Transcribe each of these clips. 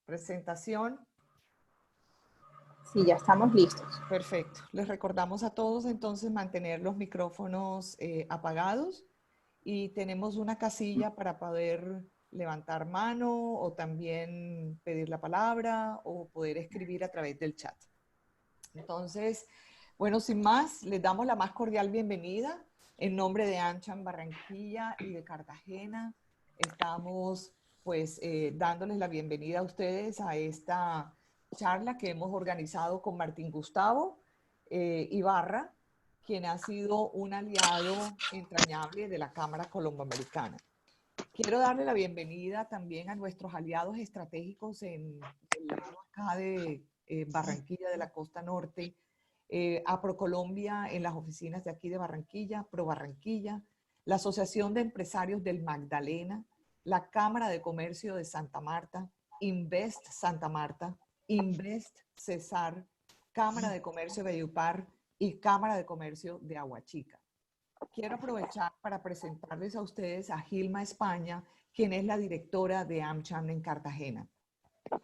Presentación. Sí, ya estamos listos. Perfecto. Les recordamos a todos entonces mantener los micrófonos apagados y tenemos una casilla para poder levantar mano o también pedir la palabra o poder escribir a través del chat. Entonces, bueno, sin más, les damos la más cordial bienvenida en nombre de AmCham Barranquilla y de Cartagena. Estamos pues dándoles la bienvenida a ustedes a esta charla que hemos organizado con Martín Gustavo Ibarra, quien ha sido un aliado entrañable de la Cámara Colomboamericana. Quiero darle la bienvenida también a nuestros aliados estratégicos en el lado acá de Barranquilla, de la costa norte, a ProColombia en las oficinas de aquí de Barranquilla, Pro Barranquilla, la Asociación de Empresarios del Magdalena, la Cámara de Comercio de Santa Marta, Invest Santa Marta, Invest Cesar, Cámara de Comercio de Valledupar y Cámara de Comercio de Aguachica. Quiero aprovechar para presentarles a ustedes a Gilma España, quien es la directora de AmCham en Cartagena.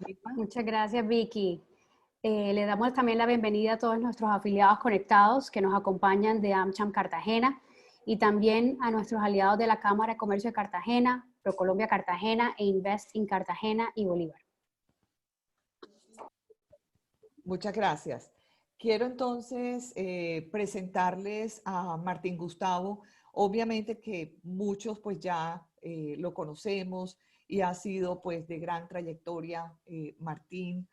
Gilma. Muchas gracias, Vicky. Le damos también la bienvenida a todos nuestros afiliados conectados que nos acompañan de AmCham Cartagena y también a nuestros aliados de la Cámara de Comercio de Cartagena, ProColombia Cartagena e Invest in Cartagena y Bolívar. Muchas gracias. Quiero entonces presentarles a Martín Gustavo. Obviamente que muchos pues ya lo conocemos y ha sido pues de gran trayectoria Martín,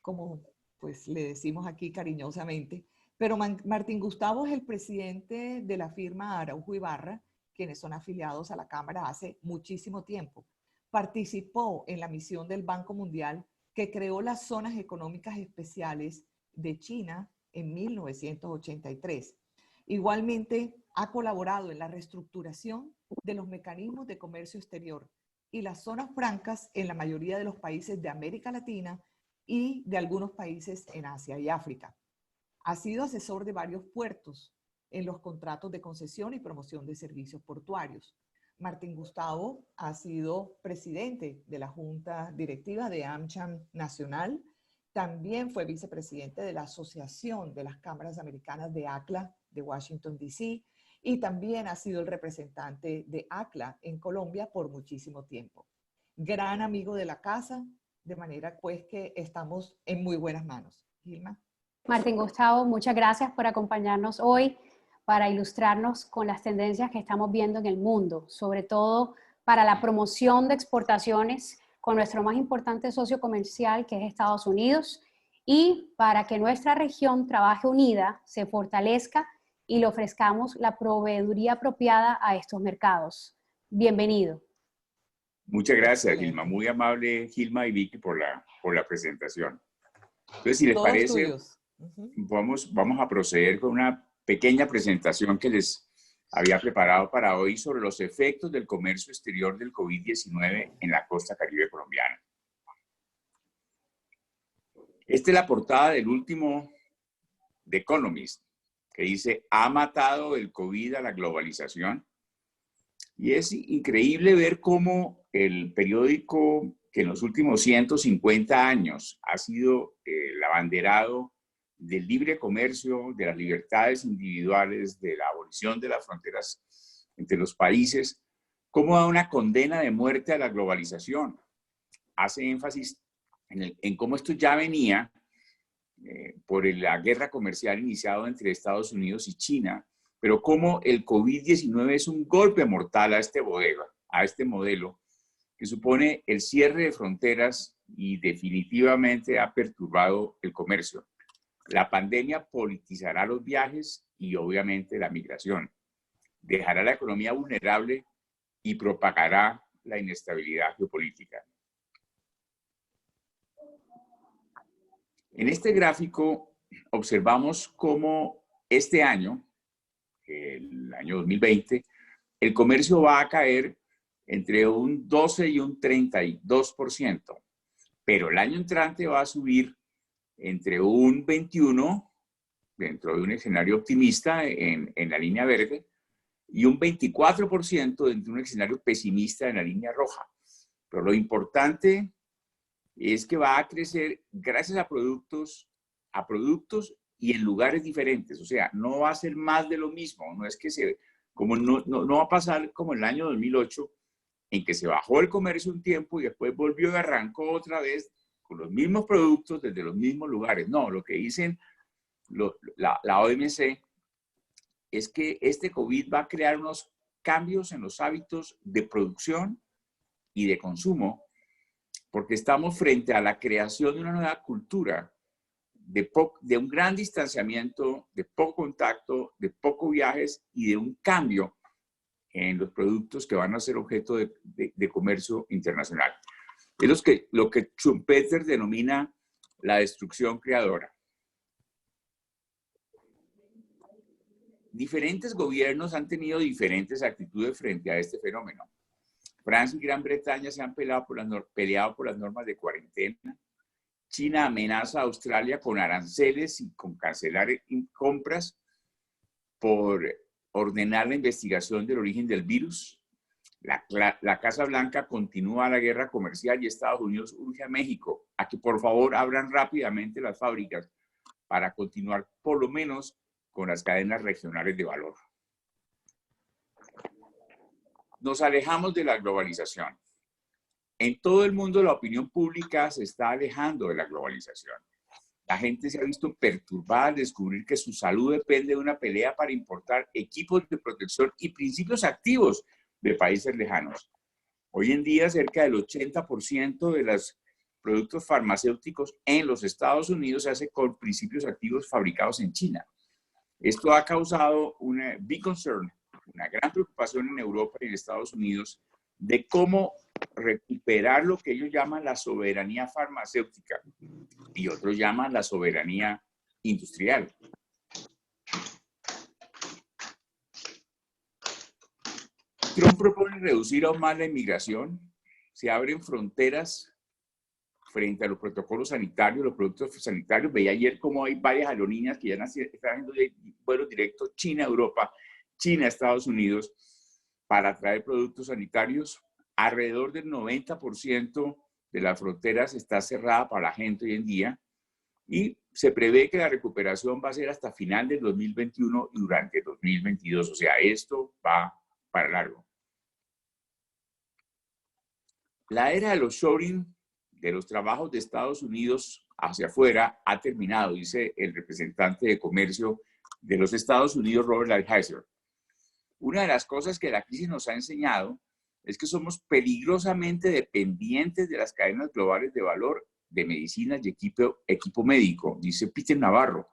como pues le decimos aquí cariñosamente. Pero Martín Gustavo es el presidente de la firma Araujo Ibarra, quienes son afiliados a la Cámara hace muchísimo tiempo. Participó en la misión del Banco Mundial que creó las zonas económicas especiales de China en 1983. Igualmente, ha colaborado en la reestructuración de los mecanismos de comercio exterior y las zonas francas en la mayoría de los países de América Latina y de algunos países en Asia y África. Ha sido asesor de varios puertos en los contratos de concesión y promoción de servicios portuarios. Martín Gustavo ha sido presidente de la Junta Directiva de AmCham Nacional. También fue vicepresidente de la Asociación de las Cámaras Americanas de ACLA de Washington, D.C. y también ha sido el representante de ACLA en Colombia por muchísimo tiempo. Gran amigo de la casa, de manera pues que estamos en muy buenas manos. Gilma. Martín Gustavo, muchas gracias por acompañarnos hoy para ilustrarnos con las tendencias que estamos viendo en el mundo, sobre todo para la promoción de exportaciones con nuestro más importante socio comercial, que es Estados Unidos, y para que nuestra región trabaje unida, se fortalezca y le ofrezcamos la proveeduría apropiada a estos mercados. Bienvenido. Muchas gracias, Gilma. Muy amable, Gilma y Vicky, por la presentación. Entonces, si les parece, vamos a proceder con una pequeña presentación que les había preparado para hoy sobre los efectos del comercio exterior del COVID-19 en la costa caribe colombiana. Esta es la portada del último The Economist, que dice: ¿ha matado el COVID a la globalización? Y es increíble ver cómo el periódico que en los últimos 150 años ha sido el abanderado del libre comercio, de las libertades individuales, de la abolición de las fronteras entre los países, cómo da una condena de muerte a la globalización. Hace énfasis en cómo esto ya venía por la guerra comercial iniciada entre Estados Unidos y China, pero cómo el COVID-19 es un golpe mortal a este modelo, que supone el cierre de fronteras y definitivamente ha perturbado el comercio. La pandemia politizará los viajes y obviamente la migración. Dejará la economía vulnerable y propagará la inestabilidad geopolítica. En este gráfico observamos cómo este año, el año 2020, el comercio va a caer entre un 12 y un 32%, pero el año entrante va a subir entre un 21%, dentro de un escenario optimista en la línea verde, y un 24% dentro de un escenario pesimista en la línea roja. Pero lo importante es que va a crecer gracias a productos y en lugares diferentes. O sea, no va a ser más de lo mismo. No es que no va a pasar como en el año 2008, en que se bajó el comercio un tiempo y después volvió y arrancó otra vez con los mismos productos desde los mismos lugares. No, lo que dicen la OMC es que este COVID va a crear unos cambios en los hábitos de producción y de consumo, porque estamos frente a la creación de una nueva cultura de un gran distanciamiento, de poco contacto, de pocos viajes y de un cambio en los productos que van a ser objeto de comercio internacional. Es lo que Schumpeter denomina la destrucción creadora. Diferentes gobiernos han tenido diferentes actitudes frente a este fenómeno. Francia y Gran Bretaña se han peleado por las normas de cuarentena. China amenaza a Australia con aranceles y con cancelar compras por ordenar la investigación del origen del virus. La Casa Blanca continúa la guerra comercial y Estados Unidos urge a México a que por favor abran rápidamente las fábricas para continuar por lo menos con las cadenas regionales de valor. Nos alejamos de la globalización. En todo el mundo la opinión pública se está alejando de la globalización. La gente se ha visto perturbada al descubrir que su salud depende de una pelea para importar equipos de protección y principios activos de países lejanos. Hoy en día, cerca del 80% de los productos farmacéuticos en los Estados Unidos se hace con principios activos fabricados en China. Esto ha causado una big concern, una gran preocupación en Europa y en Estados Unidos de cómo recuperar lo que ellos llaman la soberanía farmacéutica y otros llaman la soberanía industrial. Trump propone reducir aún más la inmigración. Se abren fronteras frente a los protocolos sanitarios, los productos sanitarios. Veía ayer cómo hay varias aerolíneas que ya están haciendo vuelos directos China-Europa, China-Estados Unidos para traer productos sanitarios. Alrededor del 90% de las fronteras está cerrada para la gente hoy en día y se prevé que la recuperación va a ser hasta final del 2021 y durante el 2022. O sea, esto va para largo. La era de los shoring, de los trabajos de Estados Unidos hacia afuera, ha terminado, dice el representante de comercio de los Estados Unidos, Robert Lighthizer. Una de las cosas que la crisis nos ha enseñado es que somos peligrosamente dependientes de las cadenas globales de valor de medicinas y equipo médico, dice Peter Navarro,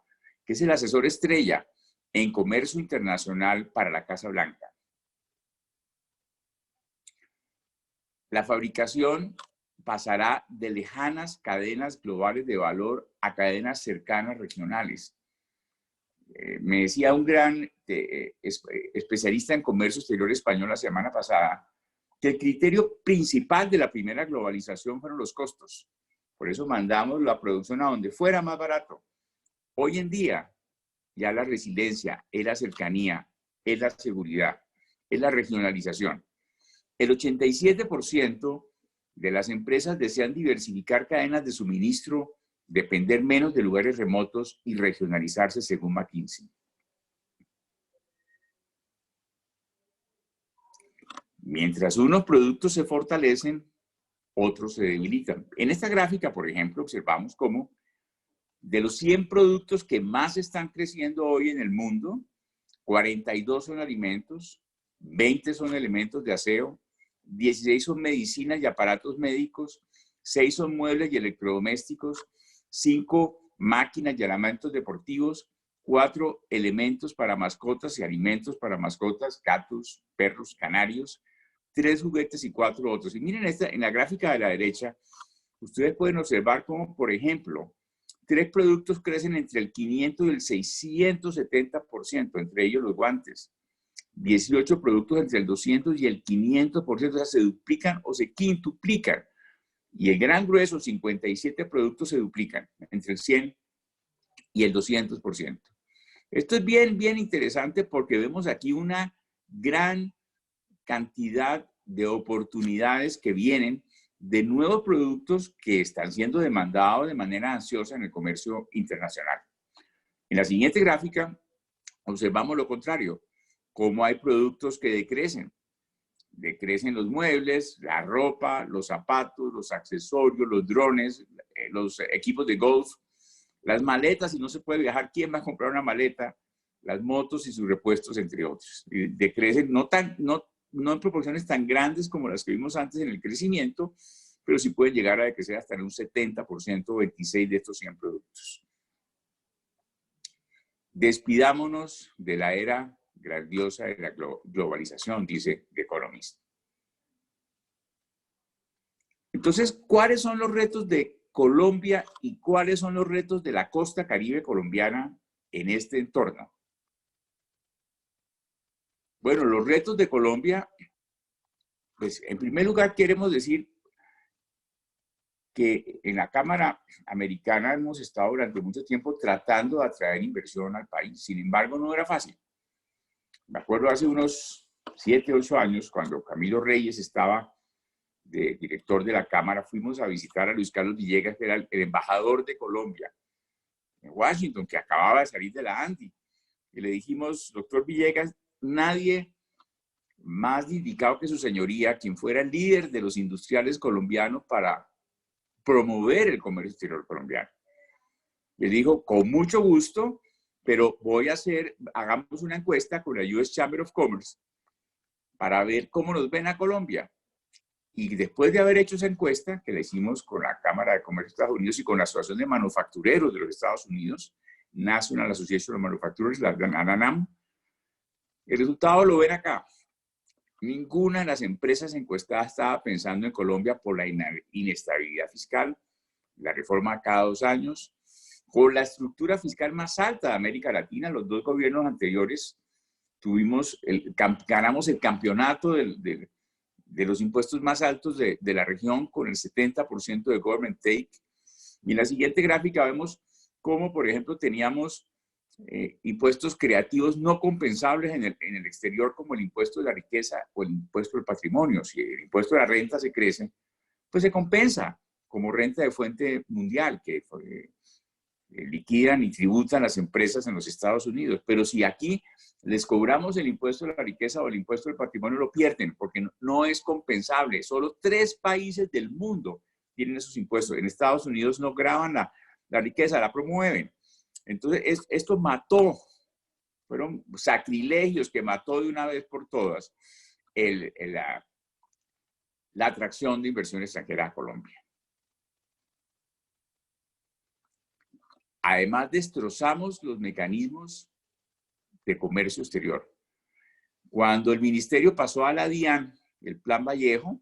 que es el asesor estrella en comercio internacional para la Casa Blanca. La fabricación pasará de lejanas cadenas globales de valor a cadenas cercanas regionales. Me decía un gran especialista en comercio exterior español la semana pasada que el criterio principal de la primera globalización fueron los costos. Por eso mandamos la producción a donde fuera más barato. Hoy en día, ya la resiliencia es la cercanía, es la seguridad, es la regionalización. El 87% de las empresas desean diversificar cadenas de suministro, depender menos de lugares remotos y regionalizarse según McKinsey. Mientras unos productos se fortalecen, otros se debilitan. En esta gráfica, por ejemplo, observamos cómo de los 100 productos que más están creciendo hoy en el mundo, 42 son alimentos, 20 son elementos de aseo, 16 son medicinas y aparatos médicos, 6 son muebles y electrodomésticos, 5 máquinas y elementos deportivos, 4 elementos para mascotas y alimentos para mascotas, gatos, perros, canarios, 3 juguetes y 4 otros. Y miren en la gráfica de la derecha, ustedes pueden observar cómo, por ejemplo, 3 productos crecen entre el 500 y el 670%, entre ellos los guantes. 18 productos entre el 200 y el 500%, o sea, se duplican o se quintuplican. Y el gran grueso, 57 productos se duplican entre el 100 y el 200%. Esto es bien interesante porque vemos aquí una gran cantidad de oportunidades que vienen de nuevos productos que están siendo demandados de manera ansiosa en el comercio internacional. En la siguiente gráfica observamos lo contrario, cómo hay productos que decrecen. Decrecen los muebles, la ropa, los zapatos, los accesorios, los drones, los equipos de golf, las maletas, si no se puede viajar, ¿quién va a comprar una maleta? Las motos y sus repuestos, entre otros. Y decrecen no en proporciones tan grandes como las que vimos antes en el crecimiento, pero sí pueden llegar a decrecer hasta en un 70% o 26% de estos 100 productos. Despidámonos de la era grandiosa de la globalización, dice The Economist. Entonces, ¿cuáles son los retos de Colombia y cuáles son los retos de la costa caribe colombiana en este entorno? Bueno, los retos de Colombia, pues en primer lugar queremos decir que en la Cámara Americana hemos estado durante mucho tiempo tratando de atraer inversión al país. Sin embargo, no era fácil. Me acuerdo hace unos 7, 8 años, cuando Camilo Reyes estaba de director de la Cámara, fuimos a visitar a Luis Carlos Villegas, que era el embajador de Colombia en Washington, que acababa de salir de la ANDI. Y le dijimos, doctor Villegas, nadie más indicado que su señoría, quien fuera el líder de los industriales colombianos para promover el comercio exterior colombiano. Le dijo, con mucho gusto, pero hagamos una encuesta con la US Chamber of Commerce para ver cómo nos ven a Colombia. Y después de haber hecho esa encuesta, que la hicimos con la Cámara de Comercio de Estados Unidos y con la Asociación de Manufactureros de los Estados Unidos, National Association of Manufacturers, la ANAM, el resultado lo ven acá. Ninguna de las empresas encuestadas estaba pensando en Colombia por la inestabilidad fiscal, la reforma cada 2 años, por la estructura fiscal más alta de América Latina. Los 2 gobiernos anteriores ganamos el campeonato de los impuestos más altos de la región con el 70% de government take. Y en la siguiente gráfica vemos cómo, por ejemplo, teníamos impuestos creativos no compensables en el exterior, como el impuesto de la riqueza o el impuesto del patrimonio. Si el impuesto de la renta se crece, pues se compensa como renta de fuente mundial que liquidan y tributan las empresas en los Estados Unidos. Pero si aquí les cobramos el impuesto de la riqueza o el impuesto del patrimonio, lo pierden porque no es compensable. Solo 3 países del mundo tienen esos impuestos. En Estados Unidos no graban la riqueza, la promueven. Entonces, esto fueron sacrilegios que mató de una vez por todas la atracción de inversión extranjera a Colombia. Además, destrozamos los mecanismos de comercio exterior. Cuando el ministerio pasó a la DIAN, el Plan Vallejo,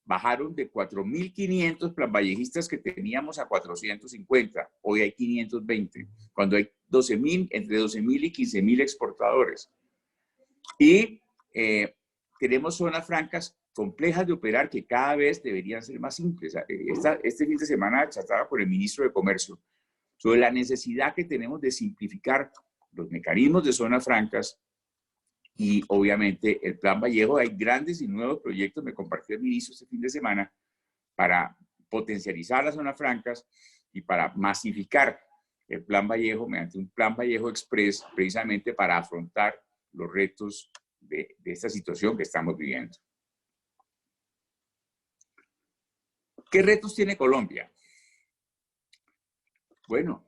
bajaron de 4.500 planvallejistas que teníamos a 450. Hoy hay 520, cuando hay entre 12.000 y 15.000 exportadores. Y tenemos zonas francas complejas de operar que cada vez deberían ser más simples. Este fin de semana trataba con el ministro de Comercio sobre la necesidad que tenemos de simplificar los mecanismos de zonas francas. Y obviamente el Plan Vallejo, hay grandes y nuevos proyectos, me compartió el ministro este fin de semana, para potencializar las zonas francas y para masificar el Plan Vallejo mediante un Plan Vallejo Express, precisamente para afrontar los retos de esta situación que estamos viviendo. ¿Qué retos tiene Colombia? Bueno,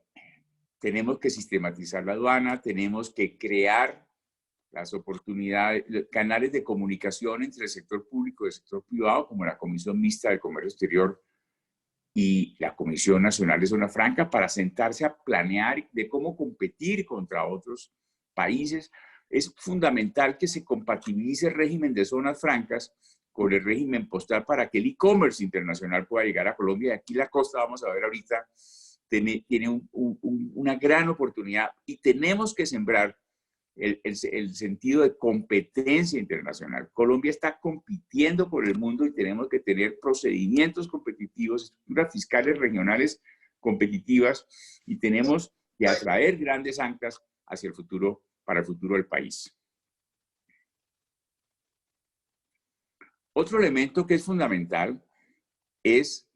tenemos que sistematizar la aduana, tenemos que crear las oportunidades, canales de comunicación entre el sector público y el sector privado, como la Comisión Mixta del Comercio Exterior y la Comisión Nacional de Zona Franca, para sentarse a planear de cómo competir contra otros países. Es fundamental que se compatibilice el régimen de zonas francas con el régimen postal para que el e-commerce internacional pueda llegar a Colombia. Aquí la costa, vamos a ver ahorita, tiene una gran oportunidad y tenemos que sembrar el sentido de competencia internacional. Colombia está compitiendo por el mundo y tenemos que tener procedimientos competitivos, estructuras fiscales regionales competitivas y tenemos que atraer grandes anclas hacia el futuro, para el futuro del país. Otro elemento que es fundamental es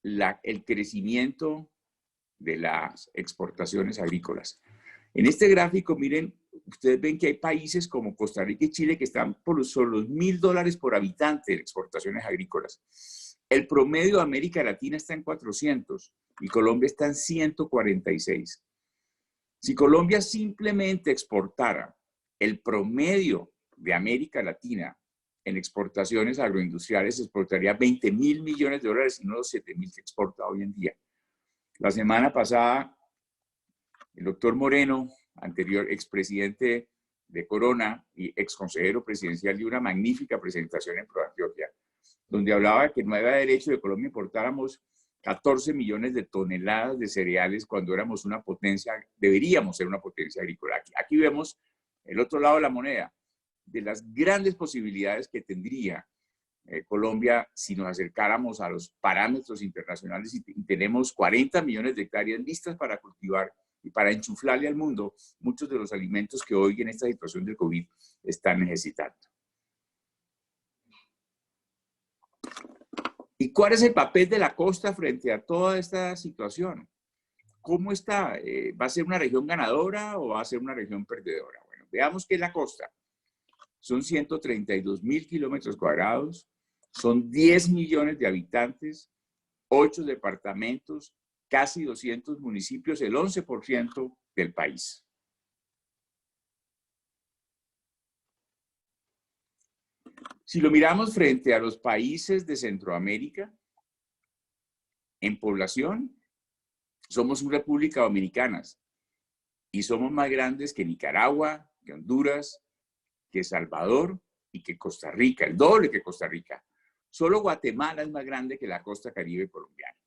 el crecimiento de las exportaciones agrícolas. En este gráfico, miren, ustedes ven que hay países como Costa Rica y Chile que están por sobre los $1.000 por habitante en exportaciones agrícolas. El promedio de América Latina está en 400 y Colombia está en 146. Si Colombia simplemente exportara el promedio de América Latina en exportaciones agroindustriales, exportaría $20.000 millones y no los 7.000 que exporta hoy en día. La semana pasada, el doctor Moreno, anterior expresidente de Corona y exconsejero presidencial, dio una magnífica presentación en ProAntioquia, donde hablaba de que no había derecho de Colombia importáramos 14 millones de toneladas de cereales cuando éramos una potencia, deberíamos ser una potencia agrícola. Aquí vemos el otro lado de la moneda, de las grandes posibilidades que tendría Colombia si nos acercáramos a los parámetros internacionales y tenemos 40 millones de hectáreas listas para cultivar y para enchuflarle al mundo muchos de los alimentos que hoy en esta situación del COVID están necesitando. ¿Y cuál es el papel de la costa frente a toda esta situación? ¿Cómo está? ¿Va a ser una región ganadora o va a ser una región perdedora? Bueno, veamos qué es la costa. Son 132.000 kilómetros cuadrados, son 10 millones de habitantes, 8 departamentos, casi 200 municipios, el 11% del país. Si lo miramos frente a los países de Centroamérica, en población, somos una república dominicana y somos más grandes que Nicaragua, que Honduras, que Salvador y que Costa Rica, el doble que Costa Rica. Solo Guatemala es más grande que la costa caribe colombiana.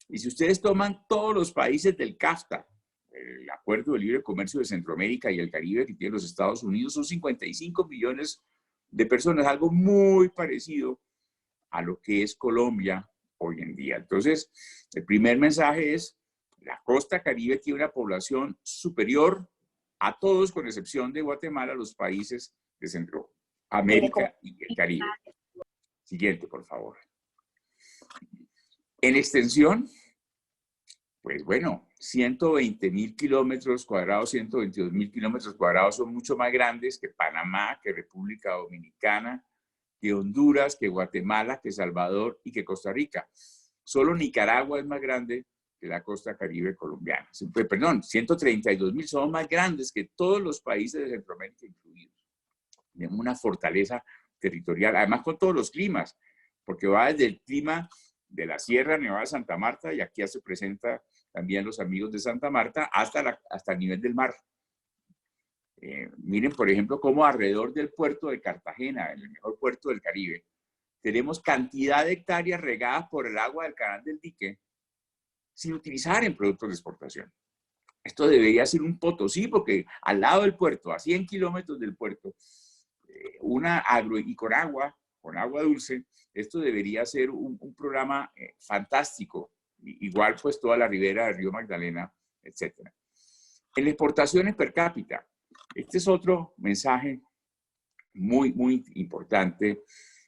Y si ustedes toman todos los países del CAFTA, el Acuerdo de Libre Comercio de Centroamérica y el Caribe que tiene los Estados Unidos, son 55 millones de personas, algo muy parecido a lo que es Colombia hoy en día. Entonces, el primer mensaje es, la costa caribe tiene una población superior a todos, con excepción de Guatemala, los países de Centroamérica y el Caribe. Siguiente, por favor. En extensión, pues bueno, 120.000 kilómetros cuadrados, 122.000 kilómetros cuadrados son mucho más grandes que Panamá, que República Dominicana, que Honduras, que Guatemala, que Salvador y que Costa Rica. Solo Nicaragua es más grande que la costa caribe colombiana. Perdón, 132.000 son más grandes que todos los países de Centroamérica incluidos. Tenemos una fortaleza territorial, además con todos los climas, porque va desde el clima de la Sierra Nevada de Santa Marta, y aquí ya se presenta también los amigos de Santa Marta, hasta el nivel del mar. Miren, por ejemplo, cómo alrededor del puerto de Cartagena, el mejor puerto del Caribe, tenemos cantidad de hectáreas regadas por el agua del canal del dique, sin utilizar en productos de exportación. Esto debería ser un Potosí, porque al lado del puerto, a 100 kilómetros del puerto, y con agua dulce, esto debería ser un programa fantástico. Igual pues toda la ribera del río Magdalena, etc. En exportaciones per cápita, este es otro mensaje muy, muy importante,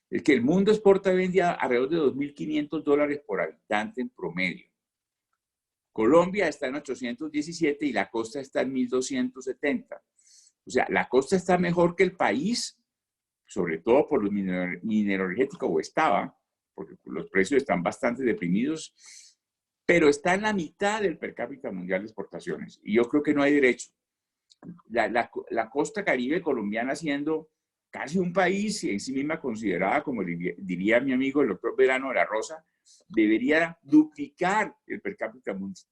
es que el mundo exporta hoy en día alrededor de $2.500 por habitante en promedio. Colombia está en 817 y la costa está en 1.270. O sea, la costa está mejor que el país, sobre todo por los mineroenergéticos, o estaba, porque los precios están bastante deprimidos, pero está en la mitad del per cápita mundial de exportaciones. Y yo creo que no hay derecho. La costa caribe colombiana, siendo casi un país en sí misma considerada, como diría mi amigo el doctor Verano de la Rosa, debería duplicar el per cápita mundial,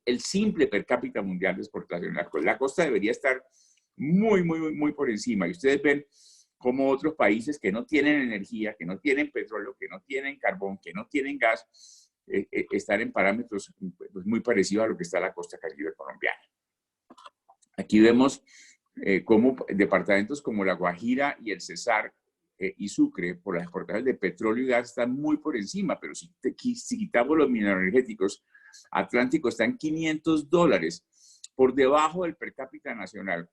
el simple per cápita mundial de exportación. La costa debería estar muy, muy, muy por encima. Y ustedes ven como otros países que no tienen energía, que no tienen petróleo, que no tienen carbón, que no tienen gas, están en parámetros pues, muy parecidos a lo que está la costa caribe colombiana. Aquí vemos cómo departamentos como La Guajira y el Cesar y Sucre, por las exportaciones de petróleo y gas, están muy por encima, pero si quitamos los mineroenergéticos, Atlántico está en $500 por debajo del per cápita nacional,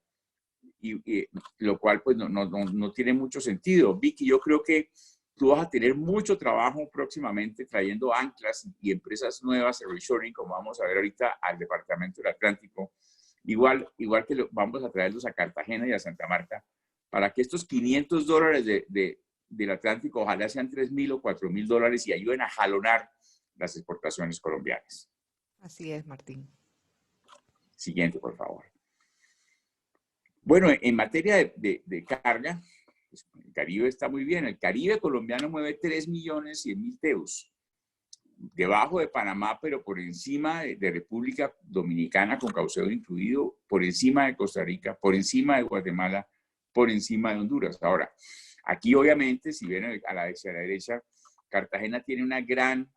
y lo cual pues no tiene mucho sentido. Vicky, yo creo que tú vas a tener mucho trabajo próximamente trayendo anclas y empresas nuevas, el reshoring, como vamos a ver ahorita, al departamento del Atlántico. Igual que vamos a traerlos a Cartagena y a Santa Marta, para que estos $500 del Atlántico ojalá sean $3,000 o $4,000 y ayuden a jalonar las exportaciones colombianas. Así es, Martín. Siguiente, por favor. Bueno, en materia de carga, pues el Caribe está muy bien. El Caribe colombiano mueve 3.100.000 TEUs. Debajo de Panamá, pero por encima de República Dominicana, con Caucedo incluido, por encima de Costa Rica, por encima de Guatemala, por encima de Honduras. Ahora, aquí obviamente, si ven hacia la derecha, Cartagena tiene un gran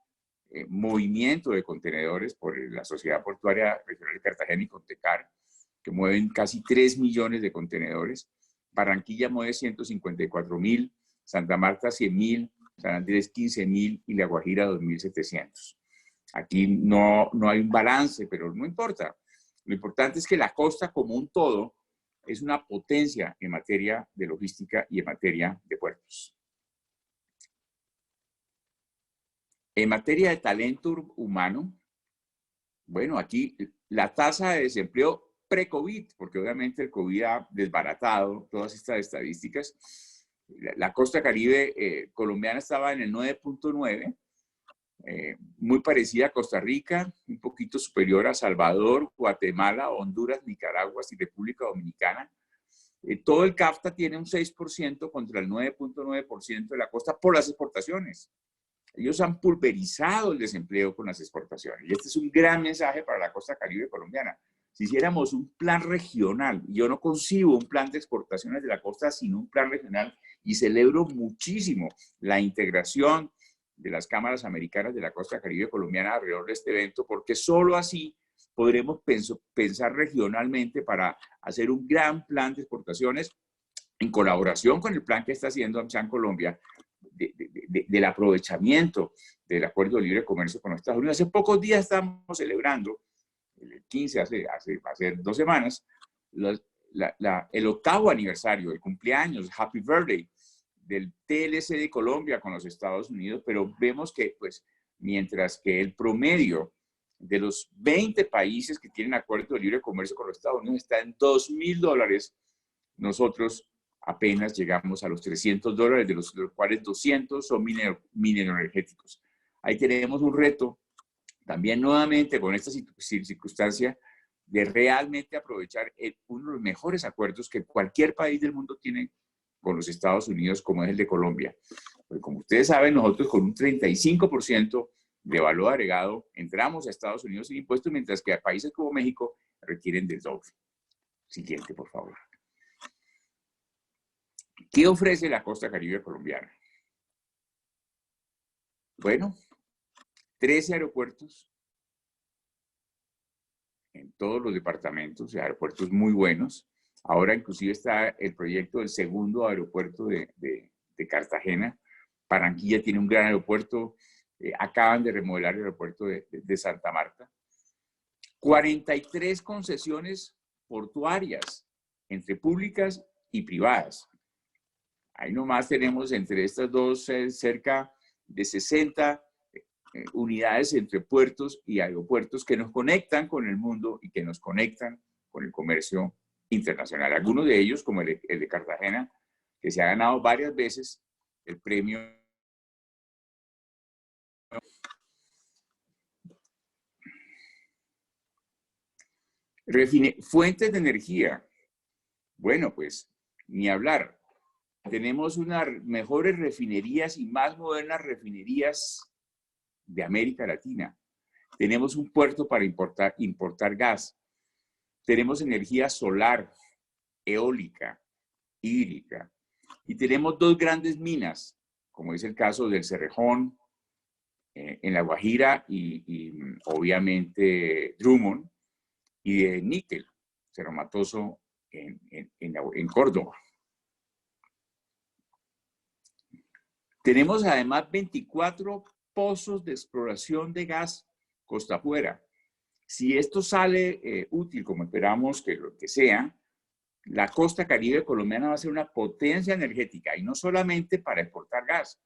movimiento de contenedores por la Sociedad Portuaria Regional de Cartagena y Contecar, que mueven casi 3 millones de contenedores. Barranquilla mueve 154.000, Santa Marta 100.000, San Andrés 15.000 y La Guajira 2.700. Aquí no hay un balance, pero no importa. Lo importante es que la costa como un todo es una potencia en materia de logística y en materia de puertos. En materia de talento humano, bueno, aquí la tasa de desempleo pre-COVID, porque obviamente el COVID ha desbaratado todas estas estadísticas. La costa caribe colombiana estaba en el 9.9, muy parecida a Costa Rica, un poquito superior a Salvador, Guatemala, Honduras, Nicaragua y República Dominicana. Todo el CAFTA tiene un 6% contra el 9.9% de la costa por las exportaciones. Ellos han pulverizado el desempleo con las exportaciones. Y este es un gran mensaje para la costa caribe colombiana. Si hiciéramos un plan regional, yo no concibo un plan de exportaciones de la costa, sino un plan regional, y celebro muchísimo la integración de las cámaras americanas de la costa caribe colombiana alrededor de este evento, porque solo así podremos pensar regionalmente para hacer un gran plan de exportaciones en colaboración con el plan que está haciendo AmCham Colombia, del aprovechamiento del Acuerdo de Libre Comercio con los Estados Unidos. Hace pocos días estamos celebrando, el 15, hace 2 semanas, el 8º aniversario, el cumpleaños, Happy Birthday, del TLC de Colombia con los Estados Unidos, pero vemos que, pues, mientras que el promedio de los 20 países que tienen acuerdo de libre comercio con los Estados Unidos está en $2,000, nosotros apenas llegamos a los $300, de los cuales 200 son mineroenergéticos. Ahí tenemos un reto, también nuevamente con esta circunstancia, de realmente aprovechar uno de los mejores acuerdos que cualquier país del mundo tiene con los Estados Unidos, como es el de Colombia. Porque como ustedes saben, nosotros con un 35% de valor agregado entramos a Estados Unidos sin impuestos, mientras que a países como México requieren del doble. Siguiente, por favor. ¿Qué ofrece la costa caribe colombiana? Bueno, 13 aeropuertos en todos los departamentos, aeropuertos muy buenos. Ahora inclusive está el proyecto del segundo aeropuerto de Cartagena. Barranquilla tiene un gran aeropuerto. Acaban de remodelar el aeropuerto de Santa Marta. 43 concesiones portuarias entre públicas y privadas. Ahí nomás tenemos entre estas dos cerca de 60 unidades entre puertos y aeropuertos que nos conectan con el mundo y que nos conectan con el comercio internacional. Algunos de ellos, como el de Cartagena, que se ha ganado varias veces el premio fuentes de energía. Bueno, pues ni hablar. Tenemos unas mejores refinerías y más modernas refinerías de América Latina. Tenemos un puerto para importar gas. Tenemos energía solar, eólica, hídrica. Y tenemos 2 grandes minas, como es el caso del Cerrejón en La Guajira y obviamente Drummond, y de níquel, Cerro Matoso en Córdoba. Tenemos además 24 pozos de exploración de gas costa afuera. Si esto sale útil, como esperamos que sea, la costa caribe colombiana va a ser una potencia energética, y no solamente para exportar gas,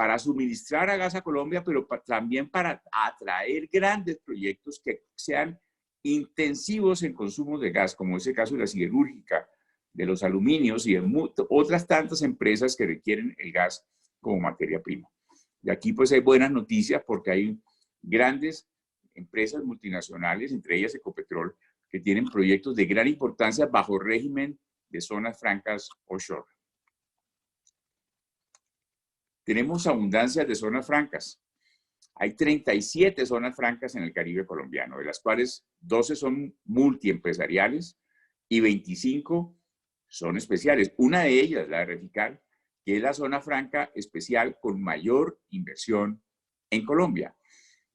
para suministrar a gas a Colombia, pero también para atraer grandes proyectos que sean intensivos en consumo de gas, como es el caso de la siderúrgica, de los aluminios y de otras tantas empresas que requieren el gas como materia prima. Y aquí pues hay buenas noticias porque hay grandes empresas multinacionales, entre ellas Ecopetrol, que tienen proyectos de gran importancia bajo régimen de zonas francas offshore. Tenemos abundancia de zonas francas. Hay 37 zonas francas en el Caribe colombiano, de las cuales 12 son multiempresariales y 25 son especiales. Una de ellas, la de Reficar, que es la zona franca especial con mayor inversión en Colombia.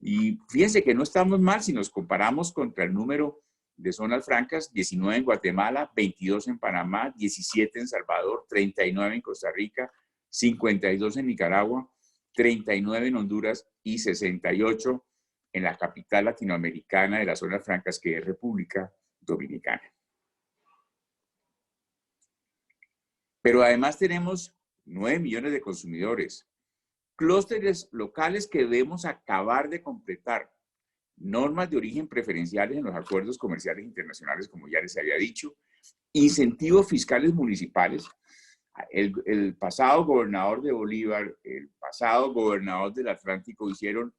Y fíjense que no estamos mal si nos comparamos contra el número de zonas francas: 19 en Guatemala, 22 en Panamá, 17 en Salvador, 39 en Costa Rica, 52 en Nicaragua, 39 en Honduras y 68 en la capital latinoamericana de las zonas francas, que es República Dominicana. Pero además tenemos 9 millones de consumidores, clústeres locales que debemos acabar de completar, normas de origen preferenciales en los acuerdos comerciales internacionales, como ya les había dicho, incentivos fiscales municipales. El pasado gobernador de Bolívar, el pasado gobernador del Atlántico hicieron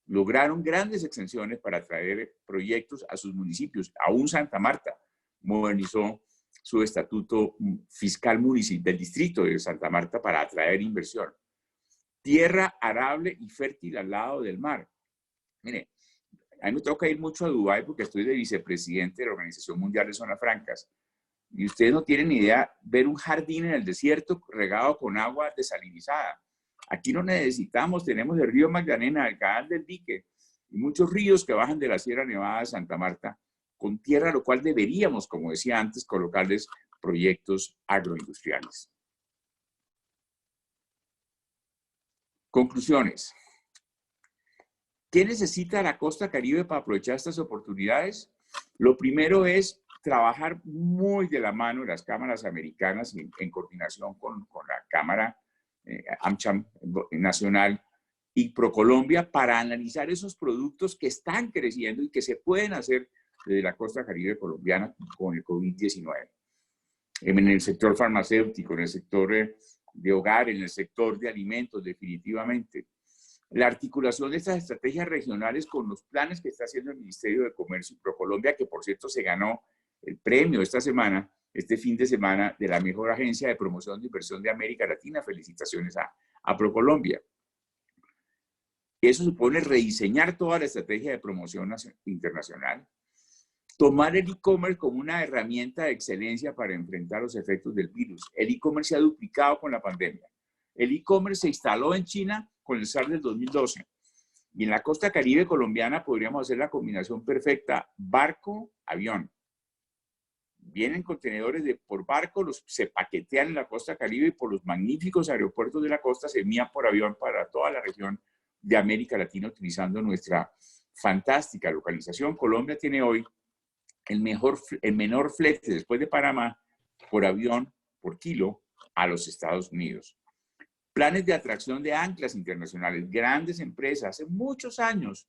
lograron grandes exenciones para atraer proyectos a sus municipios. Aún Santa Marta modernizó su estatuto fiscal municipal del distrito de Santa Marta para atraer inversión. Tierra arable y fértil al lado del mar. Mire, a mí me toca ir mucho a Dubái porque estoy de vicepresidente de la Organización Mundial de Zonas Francas. Y ustedes no tienen ni idea ver un jardín en el desierto regado con agua desalinizada. Aquí no necesitamos, tenemos el río Magdalena, el canal del Dique y muchos ríos que bajan de la Sierra Nevada de Santa Marta con tierra, lo cual deberíamos, como decía antes, colocarles proyectos agroindustriales. Conclusiones. ¿Qué necesita la costa Caribe para aprovechar estas oportunidades? Lo primero es trabajar muy de la mano de las cámaras americanas en coordinación con la Cámara AmCham Nacional y ProColombia para analizar esos productos que están creciendo y que se pueden hacer desde la costa Caribe colombiana con el COVID-19. En el sector farmacéutico, en el sector de hogar, en el sector de alimentos, definitivamente. La articulación de estas estrategias regionales con los planes que está haciendo el Ministerio de Comercio y ProColombia, que por cierto se ganó el premio este fin de semana, de la mejor agencia de promoción de inversión de América Latina. Felicitaciones a ProColombia. Eso supone rediseñar toda la estrategia de promoción internacional, tomar el e-commerce como una herramienta de excelencia para enfrentar los efectos del virus. El e-commerce se ha duplicado con la pandemia. El e-commerce se instaló en China con el SARS del 2012. Y en la costa Caribe colombiana podríamos hacer la combinación perfecta: barco-avión. Vienen contenedores por barco, se paquetean en la costa Caribe y por los magníficos aeropuertos de la costa se envían por avión para toda la región de América Latina, utilizando nuestra fantástica localización. Colombia tiene hoy el menor flete después de Panamá por avión por kilo a los Estados Unidos. Planes de atracción de anclas internacionales, grandes empresas. Hace muchos años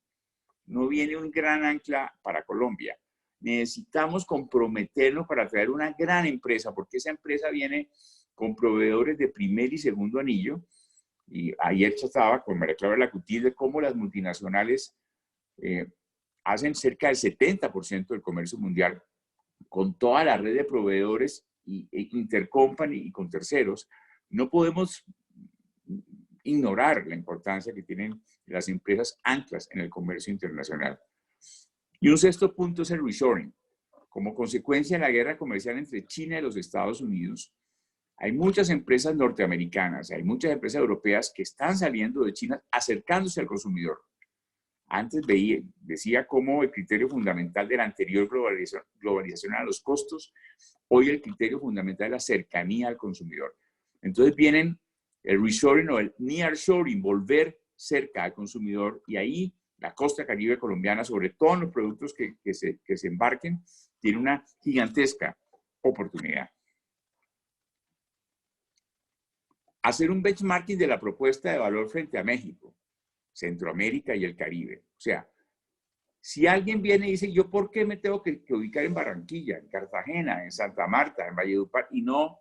no viene un gran ancla para Colombia. Necesitamos comprometernos para traer una gran empresa, porque esa empresa viene con proveedores de primer y segundo anillo. Y ayer trataba con María Clara Lacutis de cómo las multinacionales hacen cerca del 70% del comercio mundial con toda la red de proveedores intercompany y con terceros. No podemos ignorar la importancia que tienen las empresas anclas en el comercio internacional. Y un sexto punto es el reshoring. Como consecuencia de la guerra comercial entre China y los Estados Unidos, hay muchas empresas norteamericanas, hay muchas empresas europeas que están saliendo de China, acercándose al consumidor. Antes decía cómo el criterio fundamental de la anterior globalización a los costos, hoy el criterio fundamental es la cercanía al consumidor. Entonces vienen el reshoring o el nearshoring, volver cerca al consumidor, y ahí la costa Caribe colombiana, sobre todo en los productos que se embarquen, tiene una gigantesca oportunidad. hacer un benchmarking de la propuesta de valor frente a México, Centroamérica y el Caribe. O sea, si alguien viene y dice, ¿yo por qué me tengo que ubicar en Barranquilla, en Cartagena, en Santa Marta, en Valledupar, y no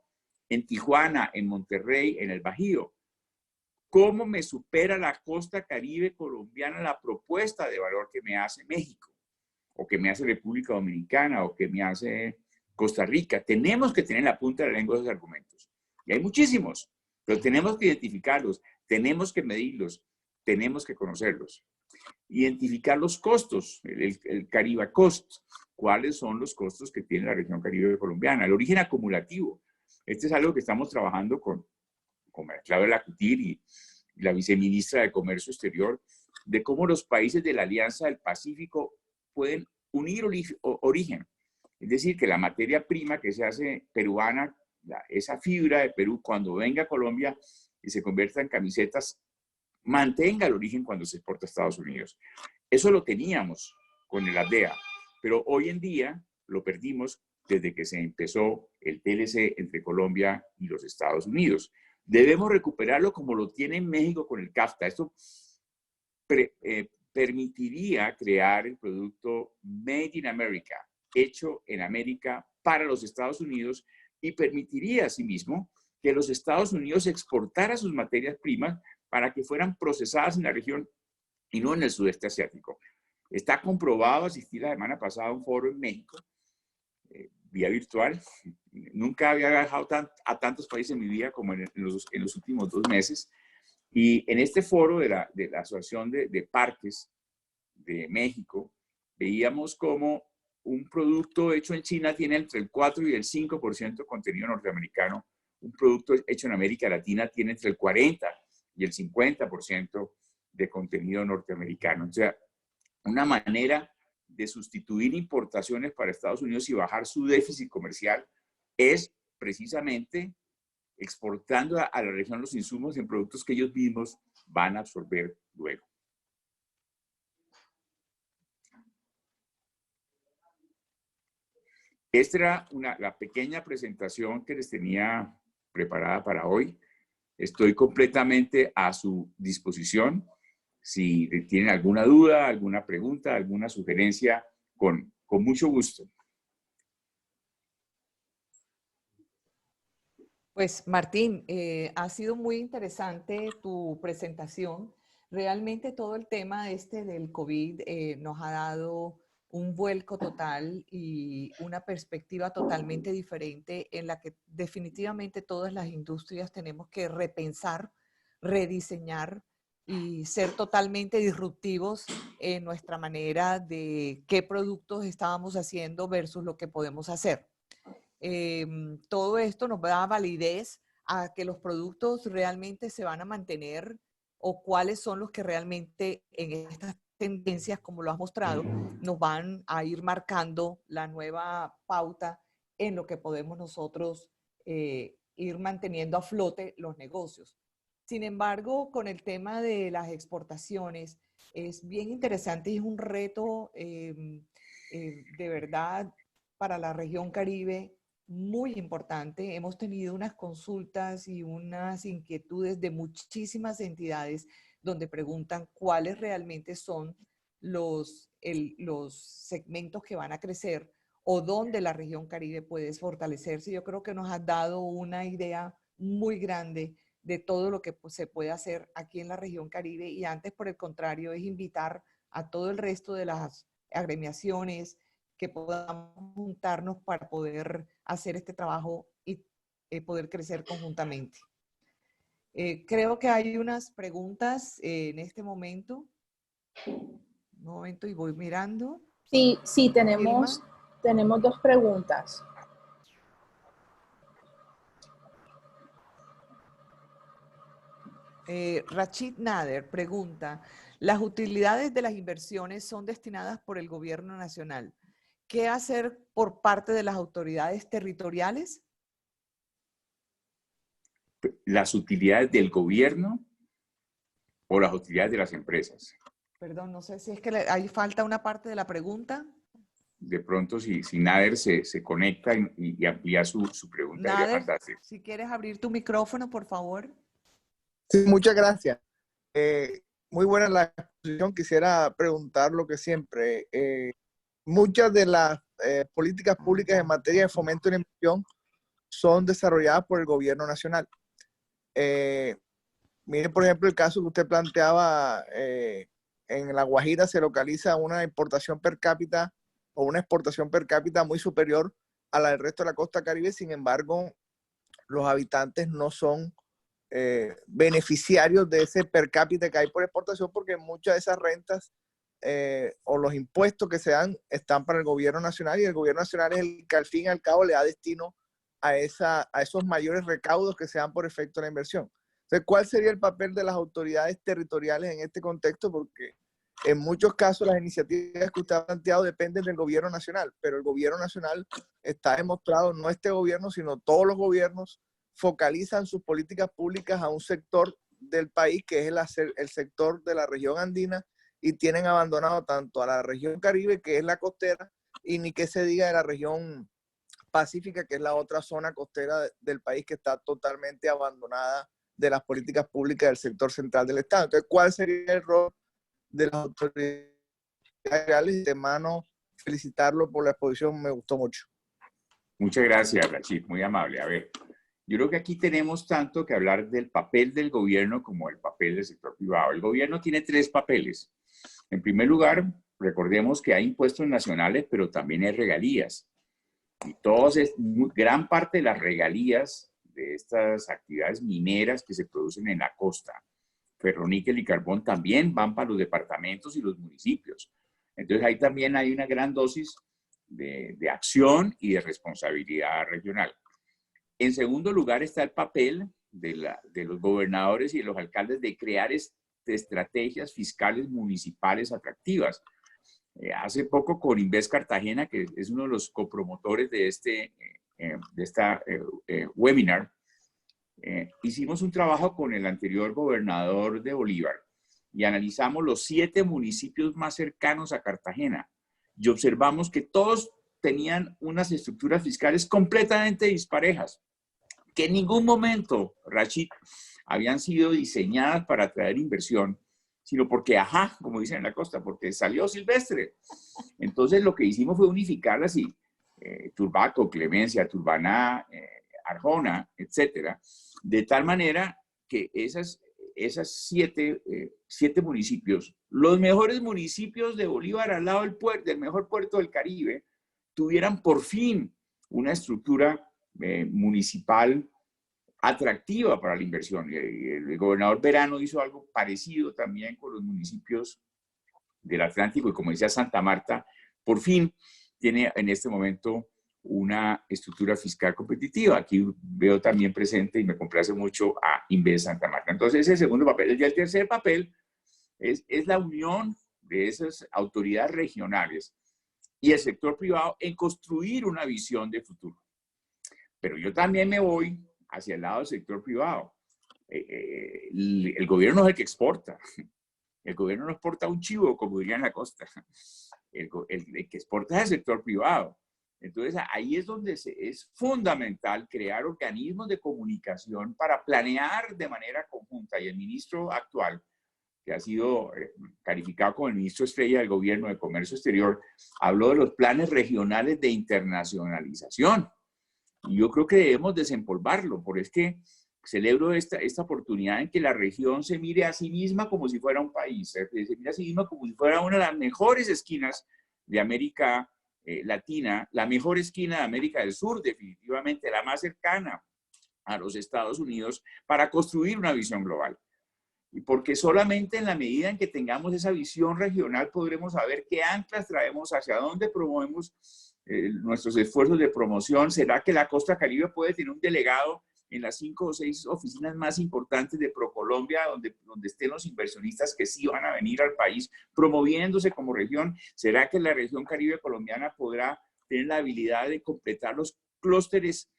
en Tijuana, en Monterrey, en el Bajío? ¿Cómo me supera la costa Caribe colombiana la propuesta de valor que me hace México? O que me hace República Dominicana, o que me hace Costa Rica. Tenemos que tener en la punta de la lengua esos argumentos. Y hay muchísimos, pero tenemos que identificarlos, tenemos que medirlos, tenemos que conocerlos. Identificar los costos, el Caribe Cost. ¿Cuáles son los costos que tiene la región Caribe colombiana? El origen acumulativo. Este es algo que estamos trabajando con Claudia Lacutir y la viceministra de Comercio Exterior, de cómo los países de la Alianza del Pacífico pueden unir origen. Es decir, que la materia prima que se hace peruana, esa fibra de Perú, cuando venga a Colombia y se convierta en camisetas, mantenga el origen cuando se exporta a Estados Unidos. Eso lo teníamos con el ADEA, pero hoy en día lo perdimos desde que se empezó el TLC entre Colombia y los Estados Unidos. Debemos recuperarlo como lo tiene México con el CAFTA. Esto permitiría crear el producto Made in America, hecho en América para los Estados Unidos, y permitiría asimismo que los Estados Unidos exportaran sus materias primas para que fueran procesadas en la región y no en el sudeste asiático. Está comprobado, asistí la semana pasada a un foro en México, vía virtual. Nunca había viajado a tantos países en mi vida como en los últimos 2 meses. Y en este foro de la Asociación de Parques de México, veíamos como un producto hecho en China tiene entre el 4 y el 5% de contenido norteamericano. Un producto hecho en América Latina tiene entre el 40 y el 50% de contenido norteamericano. O sea, una manera de sustituir importaciones para Estados Unidos y bajar su déficit comercial es precisamente exportando a la región los insumos en productos que ellos mismos van a absorber luego. Esta era la pequeña presentación que les tenía preparada para hoy. Estoy completamente a su disposición. Si tienen alguna duda, alguna pregunta, alguna sugerencia, con mucho gusto. Pues Martín, ha sido muy interesante tu presentación. Realmente todo el tema del COVID nos ha dado un vuelco total y una perspectiva totalmente diferente en la que definitivamente todas las industrias tenemos que repensar, rediseñar y ser totalmente disruptivos en nuestra manera de qué productos estábamos haciendo versus lo que podemos hacer. Todo esto nos da validez a que los productos realmente se van a mantener o cuáles son los que realmente en estas tendencias, como lo has mostrado, nos van a ir marcando la nueva pauta en lo que podemos nosotros ir manteniendo a flote los negocios. Sin embargo, con el tema de las exportaciones, es bien interesante y es un reto de verdad para la región Caribe muy importante. Hemos tenido unas consultas y unas inquietudes de muchísimas entidades donde preguntan cuáles realmente son los segmentos que van a crecer o dónde la región Caribe puede fortalecerse. Yo creo que nos ha dado una idea muy grande de todo lo que se puede hacer aquí en la región Caribe, y antes, por el contrario, es invitar a todo el resto de las agremiaciones que podamos juntarnos para poder hacer este trabajo y poder crecer conjuntamente. Creo que hay unas preguntas en este momento. Un momento y voy mirando. Sí, tenemos 2 preguntas. Rachid Nader pregunta, ¿las utilidades de las inversiones son destinadas por el gobierno nacional? ¿Qué hacer por parte de las autoridades territoriales? ¿Las utilidades del gobierno o las utilidades de las empresas? Perdón, no sé si es que ahí falta una parte de la pregunta. De pronto, si Nader se conecta y amplía su pregunta. Nader, si quieres abrir tu micrófono, por favor. Sí, muchas gracias. Muy buena la exposición. Quisiera preguntar lo que siempre. Muchas de las políticas públicas en materia de fomento de la inversión son desarrolladas por el gobierno nacional. Mire, por ejemplo, el caso que usted planteaba, en La Guajira se localiza una importación per cápita o una exportación per cápita muy superior a la del resto de la costa Caribe. Sin embargo, los habitantes no son beneficiarios de ese per cápita que hay por exportación, porque muchas de esas rentas o los impuestos que se dan están para el gobierno nacional, y el gobierno nacional es el que al fin y al cabo le da destino a esos mayores recaudos que se dan por efecto de la inversión. Entonces, ¿cuál sería el papel de las autoridades territoriales en este contexto? Porque en muchos casos las iniciativas que usted ha planteado dependen del gobierno nacional, pero el gobierno nacional está demostrado, no este gobierno, sino todos los gobiernos, focalizan sus políticas públicas a un sector del país, que es el sector de la región andina, y tienen abandonado tanto a la región Caribe, que es la costera, y ni que se diga de la región Pacífica, que es la otra zona costera del país que está totalmente abandonada de las políticas públicas del sector central del Estado. Entonces, ¿cuál sería el rol de las autoridades reales? De mano, felicitarlo por la exposición, me gustó mucho. Muchas gracias, Rachid, muy amable. A ver, yo creo que aquí tenemos tanto que hablar del papel del gobierno como el papel del sector privado. El gobierno tiene tres papeles. En primer lugar, recordemos que hay impuestos nacionales, pero también hay regalías. Y gran parte de las regalías de estas actividades mineras que se producen en la costa, ferroníquel y carbón, también van para los departamentos y los municipios. Entonces ahí también hay una gran dosis de acción y de responsabilidad regional. En segundo lugar está el papel de los gobernadores y de los alcaldes de crear estrategias fiscales municipales atractivas. Hace poco con Inves Cartagena, que es uno de los copromotores de esta webinar, hicimos un trabajo con el anterior gobernador de Bolívar y analizamos los 7 municipios más cercanos a Cartagena y observamos que todos tenían unas estructuras fiscales completamente disparejas, que en ningún momento, Rachid, habían sido diseñadas para atraer inversión, sino porque, ajá, como dicen en la costa, porque salió silvestre. Entonces lo que hicimos fue unificarlas y Turbaco, Clemencia, Turbaná, Arjona, etcétera, de tal manera que esas 7 municipios, los mejores municipios de Bolívar al lado del mejor puerto del Caribe, tuvieran por fin una estructura municipal atractiva para la inversión. El gobernador Verano hizo algo parecido también con los municipios del Atlántico, y como decía Santa Marta, por fin tiene en este momento una estructura fiscal competitiva. Aquí veo también presente, y me complace mucho, a Inves Santa Marta. Entonces, ese es el segundo papel. Y el tercer papel es la unión de esas autoridades regionales y el sector privado en construir una visión de futuro. Pero yo también me voy hacia el lado del sector privado. El gobierno es el que exporta. El gobierno no exporta un chivo, como diría en la costa. El que exporta es el sector privado. Entonces, ahí es donde es fundamental crear organismos de comunicación para planear de manera conjunta. Y el ministro actual, que ha sido calificado como el ministro estrella del gobierno de Comercio Exterior, habló de los planes regionales de internacionalización. Y yo creo que debemos desempolvarlo, porque es que celebro esta oportunidad en que la región se mire a sí misma como si fuera un país, se mire a sí misma como si fuera una de las mejores esquinas de América Latina, la mejor esquina de América del Sur, definitivamente la más cercana a los Estados Unidos, para construir una visión global. Y porque solamente en la medida en que tengamos esa visión regional podremos saber qué anclas traemos, hacia dónde promovemos nuestros esfuerzos de promoción. ¿Será que la costa Caribe puede tener un delegado en las 5 o 6 oficinas más importantes de ProColombia, donde estén los inversionistas que sí van a venir al país, promoviéndose como región? ¿Será que la región Caribe colombiana podrá tener la habilidad de completar los clústeres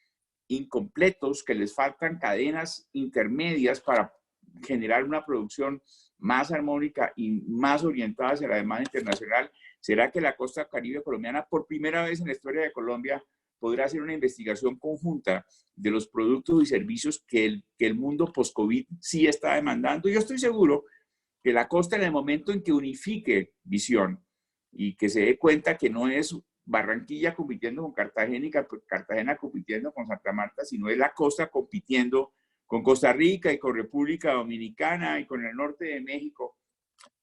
incompletos, que les faltan cadenas intermedias para generar una producción más armónica y más orientada hacia la demanda internacional? ¿Será que la costa Caribe colombiana, por primera vez en la historia de Colombia, poder hacer una investigación conjunta de los productos y servicios que el mundo post-COVID sí está demandando. Yo estoy seguro que la costa, en el momento en que unifique visión y que se dé cuenta que no es Barranquilla compitiendo con Cartagena y Cartagena compitiendo con Santa Marta, sino es la costa compitiendo con Costa Rica y con República Dominicana y con el norte de México,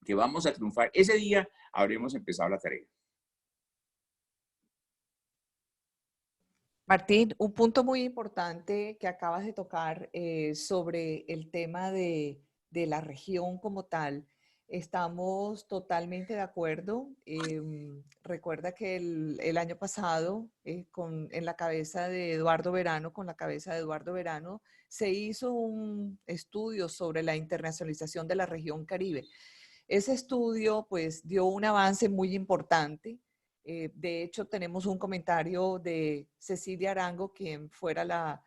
que vamos a triunfar. Ese día habremos empezado la tarea. Martín, un punto muy importante que acabas de tocar sobre el tema de la región como tal. Estamos totalmente de acuerdo. Recuerda que el año pasado, en la cabeza de Eduardo Verano, con la cabeza de Eduardo Verano, se hizo un estudio sobre la internacionalización de la región Caribe. Ese estudio pues dio un avance muy importante. De hecho, tenemos un comentario de Cecilia Arango, quien fuera la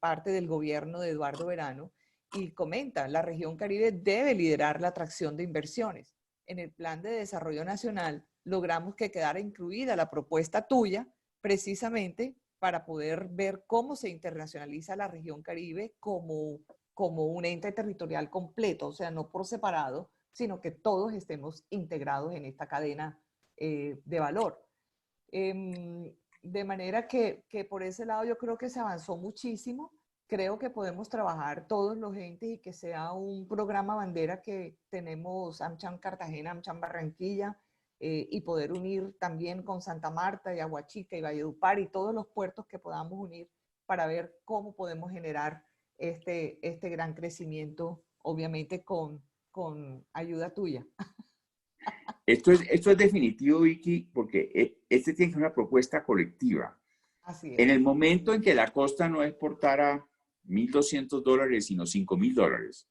parte del gobierno de Eduardo Verano, y comenta, la región Caribe debe liderar la atracción de inversiones. En el Plan de Desarrollo Nacional logramos que quedara incluida la propuesta tuya, precisamente para poder ver cómo se internacionaliza la región Caribe como un ente territorial completo, o sea, no por separado, sino que todos estemos integrados en esta cadena de valor. De manera que por ese lado yo creo que se avanzó muchísimo. Creo que podemos trabajar todos los entes y que sea un programa bandera que tenemos AmCham Cartagena, AmCham Barranquilla, y poder unir también con Santa Marta y Aguachica y Valledupar y todos los puertos que podamos unir para ver cómo podemos generar este gran crecimiento, obviamente con ayuda tuya. Esto es definitivo, Vicky, porque este tiene que ser una propuesta colectiva. Así es. En el momento en que la costa no exportara $1.200, sino $5.000,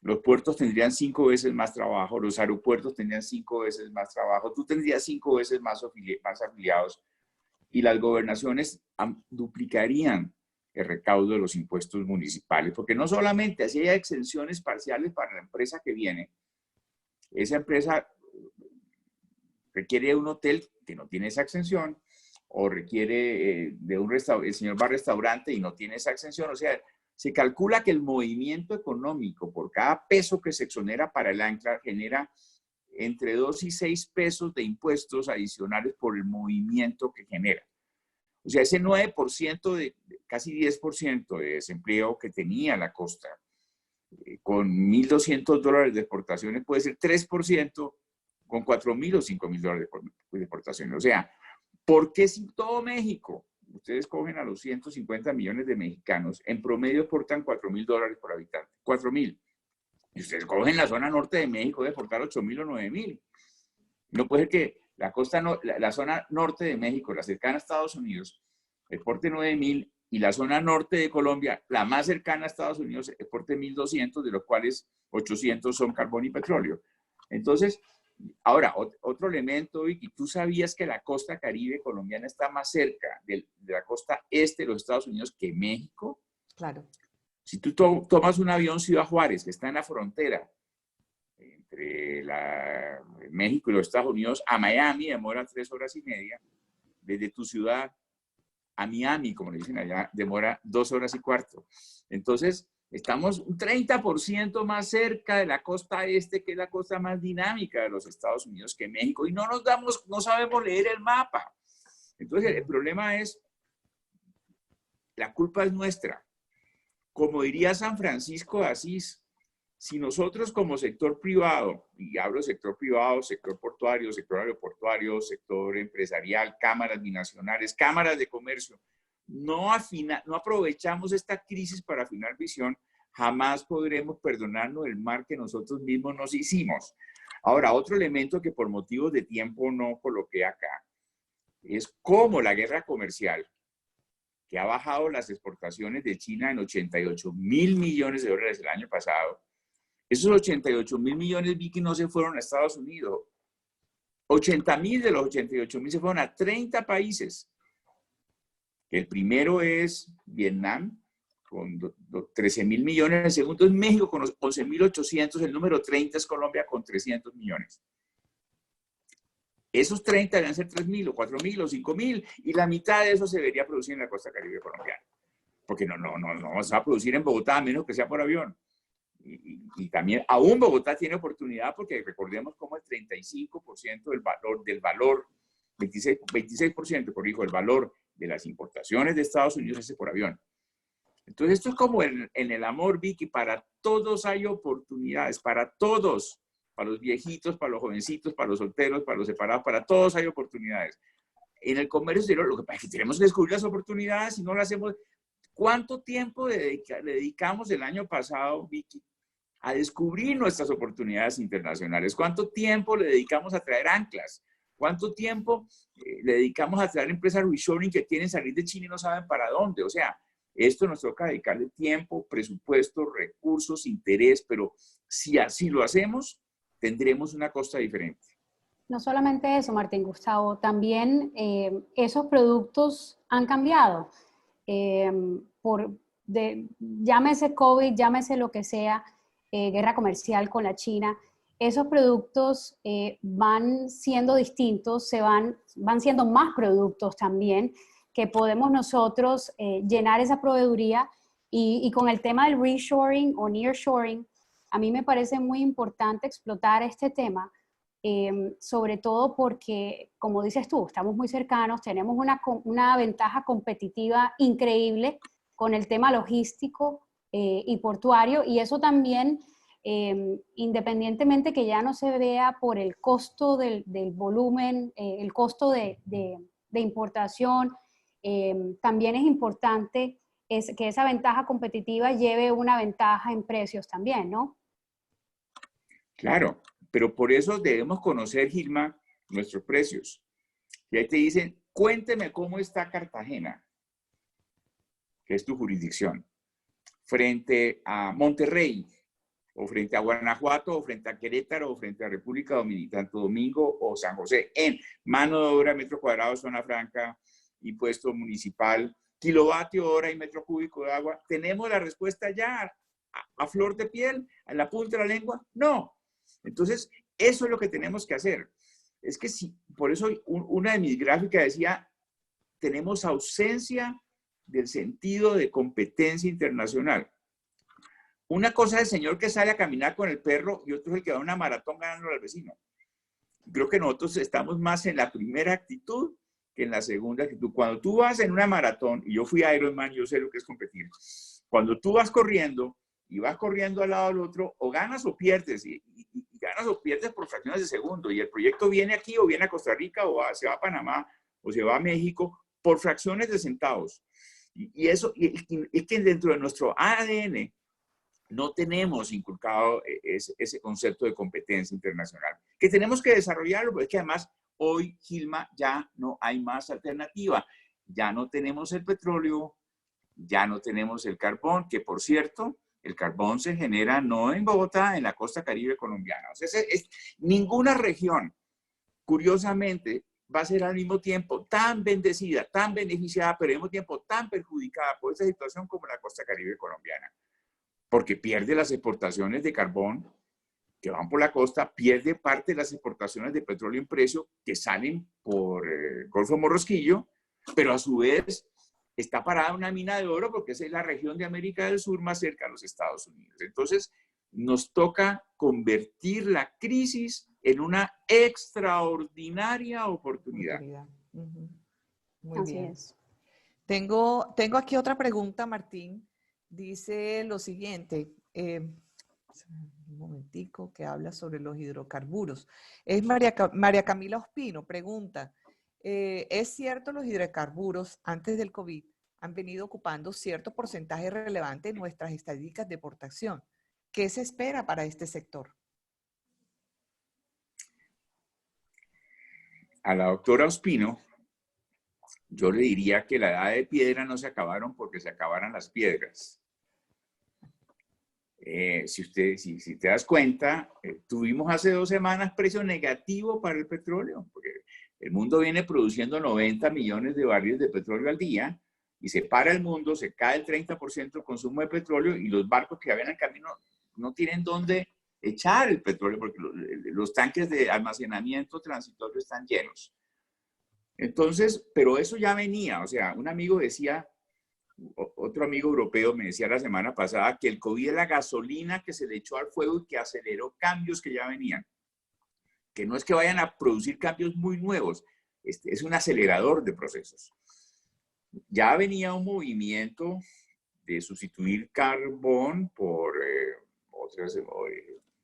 los puertos tendrían 5 veces más trabajo, los aeropuertos tendrían 5 veces más trabajo, tú tendrías 5 veces más afiliados y las gobernaciones duplicarían el recaudo de los impuestos municipales, porque no solamente así hay exenciones parciales para la empresa que viene, esa empresa requiere un hotel que no tiene esa exención, o requiere de el señor va a restaurante y no tiene esa exención. O sea, se calcula que el movimiento económico por cada peso que se exonera para el ancla genera entre 2 y 6 pesos de impuestos adicionales por el movimiento que genera. O sea, ese 9%, casi 10% de desempleo que tenía la costa, con $1.200 de exportaciones, puede ser 3% con $4.000 o $5.000 de exportaciones. O sea, ¿por qué si todo México, ustedes cogen a los 150 millones de mexicanos, en promedio exportan $4.000 por habitante? 4.000. Y ustedes cogen la zona norte de México de exportar 8.000 o 9.000. No puede ser que la zona norte de México, la cercana a Estados Unidos, exporte 9.000 y la zona norte de Colombia, la más cercana a Estados Unidos, exporte 1.200, de los cuales 800 son carbón y petróleo. Entonces, ahora, otro elemento, Vicky, ¿tú sabías que la costa caribe colombiana está más cerca de la costa este de los Estados Unidos que México? Claro. Si tú tomas un avión Ciudad Juárez, que está en la frontera entre México y los Estados Unidos, a Miami demora 3 horas y media. Desde tu ciudad a Miami, como le dicen allá, demora 2 horas y cuarto. Entonces, estamos un 30% más cerca de la costa este, que es la costa más dinámica de los Estados Unidos que México, y no sabemos leer el mapa. Entonces, el problema es, la culpa es nuestra. Como diría San Francisco de Asís, si nosotros como sector privado, y hablo de sector privado, sector portuario, sector aeroportuario, sector empresarial, cámaras binacionales, cámaras de comercio, no aprovechamos esta crisis para afinar visión, jamás podremos perdonarnos el mal que nosotros mismos nos hicimos. Ahora, otro elemento que por motivos de tiempo no coloqué acá, es cómo la guerra comercial, que ha bajado las exportaciones de China en $88.000 millones el año pasado, esos 88.000 millones, Vicky, no se fueron a Estados Unidos. 80.000 de los 88.000 se fueron a 30 países. El primero es Vietnam, con 13.000 millones. El segundo es México, con 11.800. El número 30 es Colombia, con 300 millones. Esos 30 deben ser 3.000 o 4.000 o 5.000 y la mitad de eso se debería producir en la costa caribe colombiana. Porque no vamos a producir en Bogotá a menos que sea por avión. Y también, aún Bogotá tiene oportunidad porque recordemos cómo el 35% del valor, 26%, corrijo, el valor de las importaciones de Estados Unidos es por avión. Entonces, esto es como en el amor, Vicky, para todos hay oportunidades, para todos, para los viejitos, para los jovencitos, para los solteros, para los separados, para todos hay oportunidades. En el comercio exterior, lo que pasa es que tenemos que descubrir las oportunidades y no las hacemos. ¿Cuánto tiempo le dedicamos el año pasado, Vicky, a descubrir nuestras oportunidades internacionales? ¿Cuánto tiempo le dedicamos a traer anclas? ¿Cuánto tiempo le dedicamos a traer empresas reshoring que quieren salir de China y no saben para dónde? O sea, esto nos toca dedicarle tiempo, presupuesto, recursos, interés, pero si así lo hacemos, tendremos una costa diferente. No solamente eso, Martín Gustavo, también esos productos han cambiado. Llámese COVID, llámese lo que sea, guerra comercial con la China, esos productos van siendo distintos, van siendo más productos también, que podemos nosotros llenar esa proveeduría y con el tema del reshoring o nearshoring, a mí me parece muy importante explotar este tema, sobre todo porque, como dices tú, estamos muy cercanos, tenemos una ventaja competitiva increíble con el tema logístico y portuario, y eso también, independientemente que ya no se vea por el costo del volumen, el costo de importación, también es importante que esa ventaja competitiva lleve una ventaja en precios también, ¿no? Claro, pero por eso debemos conocer, Gilma, nuestros precios. Y ahí te dicen, cuénteme cómo está Cartagena, que es tu jurisdicción, frente a Monterrey, o frente a Guanajuato, o frente a Querétaro, o frente a República Dominicana, Santo Domingo o San José, en mano de obra, metro cuadrado, zona franca, impuesto municipal, kilovatio hora y metro cúbico de agua. ¿Tenemos la respuesta ya a flor de piel, a la punta de la lengua? No. Entonces, eso es lo que tenemos que hacer. Es que sí, por eso una de mis gráficas decía, tenemos ausencia del sentido de competencia internacional. Una cosa es el señor que sale a caminar con el perro y otro es el que va a una maratón ganando al vecino. Creo que nosotros estamos más en la primera actitud que en la segunda actitud. Cuando tú vas en una maratón, y yo fui Ironman, yo sé lo que es competir. Cuando tú vas corriendo y vas corriendo al lado del otro, o ganas o pierdes, y ganas o pierdes por fracciones de segundo, y el proyecto viene aquí o viene a Costa Rica o se va a Panamá o se va a México por fracciones de centavos. Y eso es que dentro de nuestro ADN no tenemos inculcado ese concepto de competencia internacional, que tenemos que desarrollarlo, porque es que además hoy, Gilma, ya no hay más alternativa. Ya no tenemos el petróleo, ya no tenemos el carbón, que por cierto, el carbón se genera no en Bogotá, en la costa caribe colombiana. O sea, ninguna región, curiosamente, va a ser al mismo tiempo tan bendecida, tan beneficiada, pero al mismo tiempo tan perjudicada por esta situación como la costa caribe colombiana. Porque pierde las exportaciones de carbón que van por la costa, pierde parte de las exportaciones de petróleo en precio que salen por Golfo Morrosquillo, pero a su vez está parada una mina de oro porque esa es la región de América del Sur más cerca a los Estados Unidos. Entonces, nos toca convertir la crisis en una extraordinaria oportunidad. Muy Así bien. es. Tengo aquí otra pregunta, Martín. Dice lo siguiente, un momentico, que habla sobre los hidrocarburos. Es María Camila Ospino, pregunta, ¿es cierto los hidrocarburos antes del COVID han venido ocupando cierto porcentaje relevante en nuestras estadísticas de exportación? ¿Qué se espera para este sector? A la doctora Ospino, yo le diría que la edad de piedra no se acabaron porque se acabaran las piedras. Si te das cuenta, tuvimos hace 2 semanas precio negativo para el petróleo, porque el mundo viene produciendo 90 millones de barriles de petróleo al día y se para el mundo, se cae el 30% del consumo de petróleo y los barcos que habían en el camino no tienen dónde echar el petróleo porque los tanques de almacenamiento transitorio están llenos. Entonces, pero eso ya venía, o sea, un amigo decía, otro amigo europeo me decía la semana pasada que el COVID es la gasolina que se le echó al fuego y que aceleró cambios que ya venían. Que no es que vayan a producir cambios muy nuevos, es un acelerador de procesos. Ya venía un movimiento de sustituir carbón por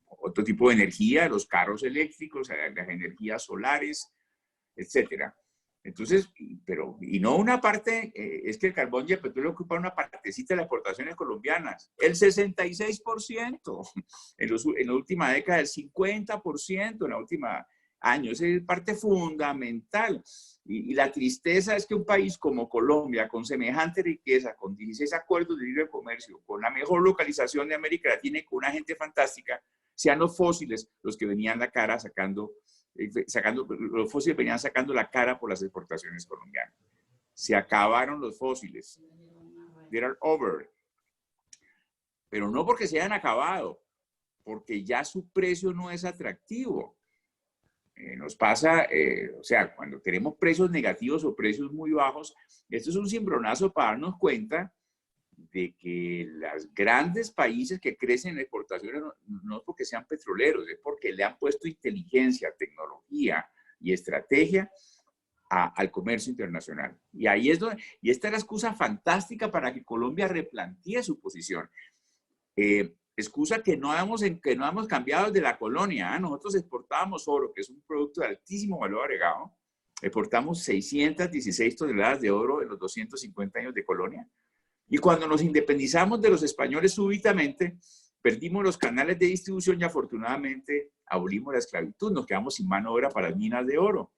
otro tipo de energía, los carros eléctricos, las energías solares, etcétera. Entonces, y no una parte, es que el carbón y el petróleo ocupan una partecita de las exportaciones colombianas. El 66%, en la última década el 50%, en la última año. Esa es parte fundamental. Y la tristeza es que un país como Colombia, con semejante riqueza, con 16 acuerdos de libre comercio, con la mejor localización de América Latina y con una gente fantástica, sean los fósiles los que venían la cara los fósiles venían sacando la cara por las exportaciones colombianas. Se acabaron los fósiles. They are over. Pero no porque se hayan acabado, porque ya su precio no es atractivo. Nos pasa, o sea, cuando tenemos precios negativos o precios muy bajos, esto es un cimbronazo para darnos cuenta de que los grandes países que crecen en exportaciones no es porque sean petroleros, es porque le han puesto inteligencia, tecnología y estrategia al comercio internacional. Y ahí es donde, y esta es la excusa fantástica para que Colombia replantee su posición. Excusa que no hemos cambiado desde la colonia. Nosotros exportábamos oro, que es un producto de altísimo valor agregado. Exportamos 616 toneladas de oro en los 250 años de colonia. Y cuando nos independizamos de los españoles súbitamente, perdimos los canales de distribución y afortunadamente abolimos la esclavitud. Nos quedamos sin mano de obra para las minas de oro.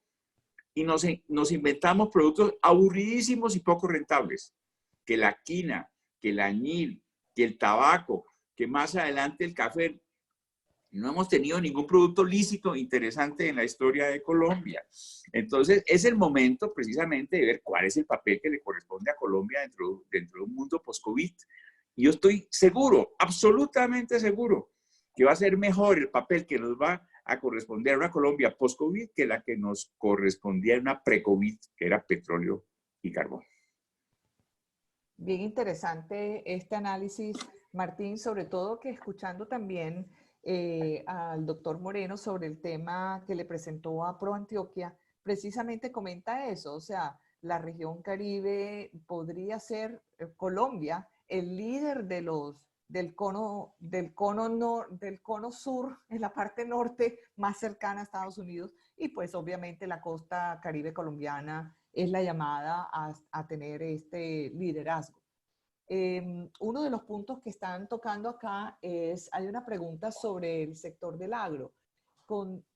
Y nos inventamos productos aburridísimos y poco rentables. Que la quina, que el añil, que el tabaco, que más adelante el café. No hemos tenido ningún producto lícito interesante en la historia de Colombia. Entonces, es el momento precisamente de ver cuál es el papel que le corresponde a Colombia dentro de un mundo post-COVID. Y yo estoy seguro, absolutamente seguro, que va a ser mejor el papel que nos va a corresponder a una Colombia post-COVID que la que nos correspondía en una pre-COVID, que era petróleo y carbón. Bien interesante este análisis, Martín, sobre todo que escuchando también al doctor Moreno sobre el tema que le presentó a ProAntioquia, precisamente comenta eso, o sea, la región Caribe podría ser Colombia el líder del cono sur, en la parte norte más cercana a Estados Unidos, y pues obviamente la costa Caribe colombiana es la llamada a tener este liderazgo. Uno de los puntos que están tocando acá hay una pregunta sobre el sector del agro.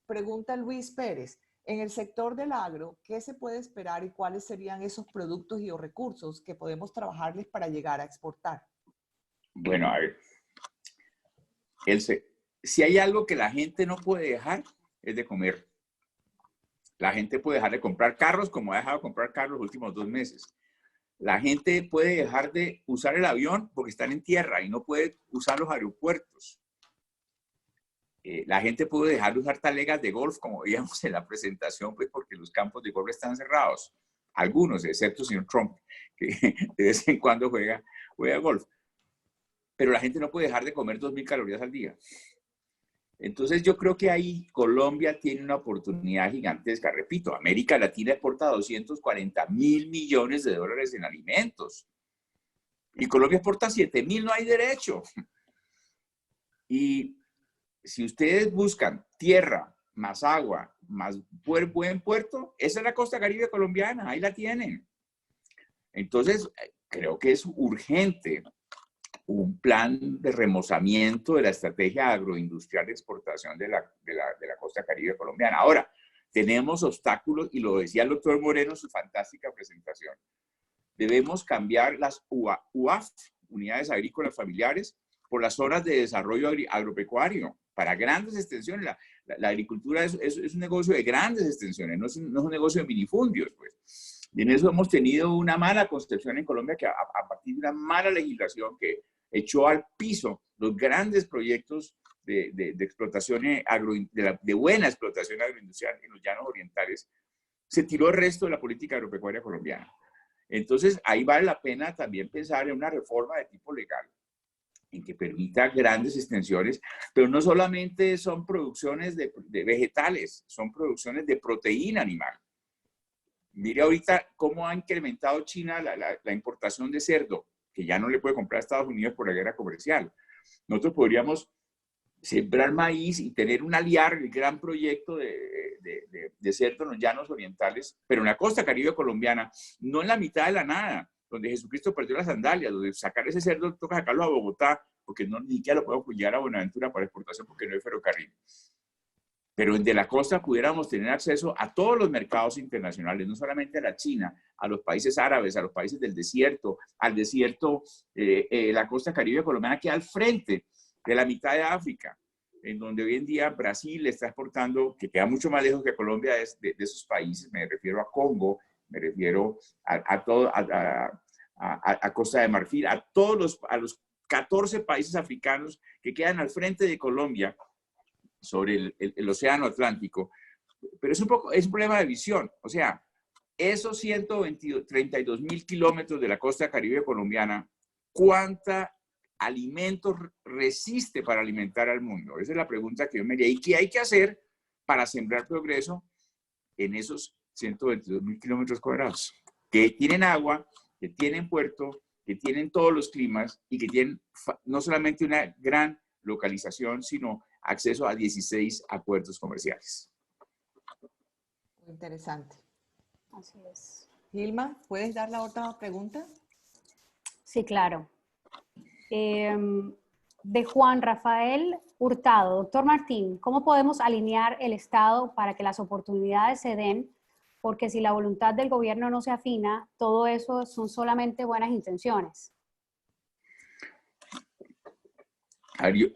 Pregunta Luis Pérez, en el sector del agro, ¿qué se puede esperar y cuáles serían esos productos y o recursos que podemos trabajarles para llegar a exportar? Bueno, a ver, si hay algo que la gente no puede dejar, es de comer. La gente puede dejar de comprar carros como ha dejado de comprar carros los últimos 2 meses. La gente puede dejar de usar el avión porque están en tierra y no puede usar los aeropuertos. La gente puede dejar de usar talegas de golf, como veíamos en la presentación, pues porque los campos de golf están cerrados. Algunos, excepto el señor Trump, que de vez en cuando juega golf. Pero la gente no puede dejar de comer 2.000 calorías al día. Entonces yo creo que ahí Colombia tiene una oportunidad gigantesca. Repito, América Latina exporta 240.000 millones de dólares en alimentos. Y Colombia exporta 7.000, no hay derecho. Y si ustedes buscan tierra, más agua, más buen puerto, esa es la costa caribe colombiana, ahí la tienen. Entonces, creo que es urgente un plan de remozamiento de la estrategia agroindustrial de exportación de la costa caribe colombiana. Ahora, tenemos obstáculos, y lo decía el doctor Moreno en su fantástica presentación. Debemos cambiar las UAF, Unidades Agrícolas Familiares, por las zonas de desarrollo agropecuario, para grandes extensiones. La agricultura es un negocio de grandes extensiones, no es un negocio de minifundios, pues. Y en eso hemos tenido una mala concepción en Colombia, que a partir de una mala legislación que echó al piso los grandes proyectos de explotación de buena explotación agroindustrial en los llanos orientales, se tiró el resto de la política agropecuaria colombiana. Entonces, ahí vale la pena también pensar en una reforma de tipo legal, en que permita grandes extensiones, pero no solamente son producciones de vegetales, son producciones de proteína animal. Mire ahorita cómo ha incrementado China la importación de cerdo, que ya no le puede comprar a Estados Unidos por la guerra comercial. Nosotros podríamos sembrar maíz y tener un aliar, el gran proyecto de cerdo en los llanos orientales, pero en la costa caribe colombiana, no en la mitad de la nada, donde Jesucristo perdió las sandalias, donde sacar ese cerdo toca sacarlo a Bogotá, porque no, ni siquiera lo podemos llevar a Buenaventura para exportación porque no hay ferrocarril. Pero de la costa pudiéramos tener acceso a todos los mercados internacionales, no solamente a la China, a los países árabes, a los países del desierto, al desierto, la costa caribe colombiana queda al frente de la mitad de África, en donde hoy en día Brasil está exportando, que queda mucho más lejos que Colombia de esos países, me refiero a Congo, me refiero a Costa de Marfil, a los 14 países africanos que quedan al frente de Colombia sobre el océano Atlántico. Pero es un problema de visión. O sea, esos 132.000 kilómetros de la costa caribe colombiana, ¿cuánta alimentos resiste para alimentar al mundo? Esa es la pregunta que yo me haría. ¿Y qué hay que hacer para sembrar progreso en esos 122.000 kilómetros cuadrados? Que tienen agua, que tienen puerto, que tienen todos los climas y que tienen no solamente una gran localización, sino acceso a 16 acuerdos comerciales. Muy interesante. Así es. Gilma, ¿puedes dar la otra pregunta? Sí, claro. De Juan Rafael Hurtado. Doctor Martín, ¿cómo podemos alinear el Estado para que las oportunidades se den? Porque si la voluntad del gobierno no se afina, todo eso son solamente buenas intenciones.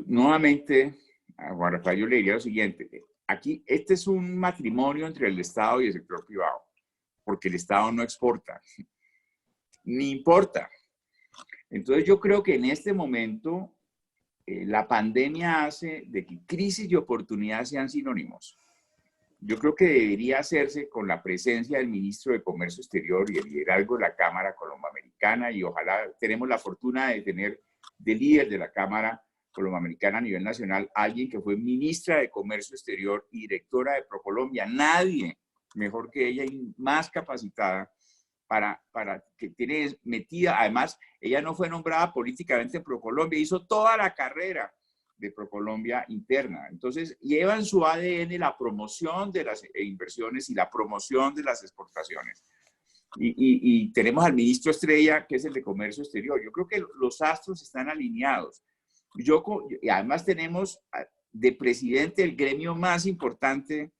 Nuevamente, a Juan Rafael yo le diría lo siguiente. Aquí, este es un matrimonio entre el Estado y el sector privado, porque el Estado no exporta, ni importa. Entonces yo creo que en este momento la pandemia hace de que crisis y oportunidad sean sinónimos. Yo creo que debería hacerse con la presencia del ministro de Comercio Exterior y el liderazgo de la Cámara Colomboamericana, y ojalá tenemos la fortuna de tener de líder de la Cámara Colomboamericana a nivel nacional alguien que fue ministra de Comercio Exterior y directora de ProColombia. Nadie mejor que ella y más capacitada para que tiene metida. Además, ella no fue nombrada políticamente en ProColombia, hizo toda la carrera de ProColombia interna. Entonces, lleva en su ADN la promoción de las inversiones y la promoción de las exportaciones. Y tenemos al ministro Estrella, que es el de Comercio Exterior. Yo creo que los astros están alineados. Y además tenemos de presidente el gremio más importante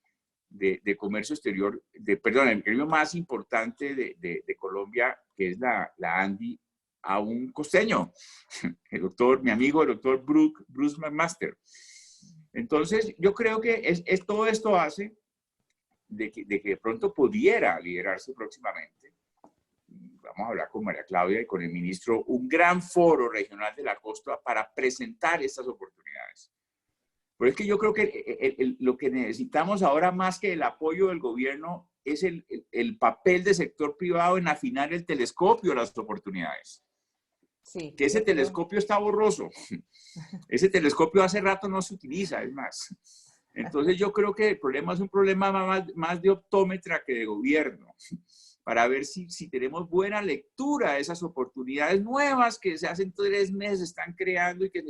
de comercio exterior, el gremio más importante de Colombia, que es la ANDI, a un costeño, mi amigo, el doctor Bruce McMaster. Entonces, yo creo que todo esto hace de que de pronto pudiera liderarse próximamente. Vamos a hablar con María Claudia y con el ministro, un gran foro regional de la costa para presentar estas oportunidades. Pero es que yo creo que lo que necesitamos ahora más que el apoyo del gobierno es el papel del sector privado en afinar el telescopio de las oportunidades. Sí, que ese telescopio está borroso. Ese telescopio hace rato no se utiliza, es más. Entonces yo creo que el problema es un problema más de optómetra que de gobierno, para ver si tenemos buena lectura de esas oportunidades nuevas que se hacen 3 meses, están creando y que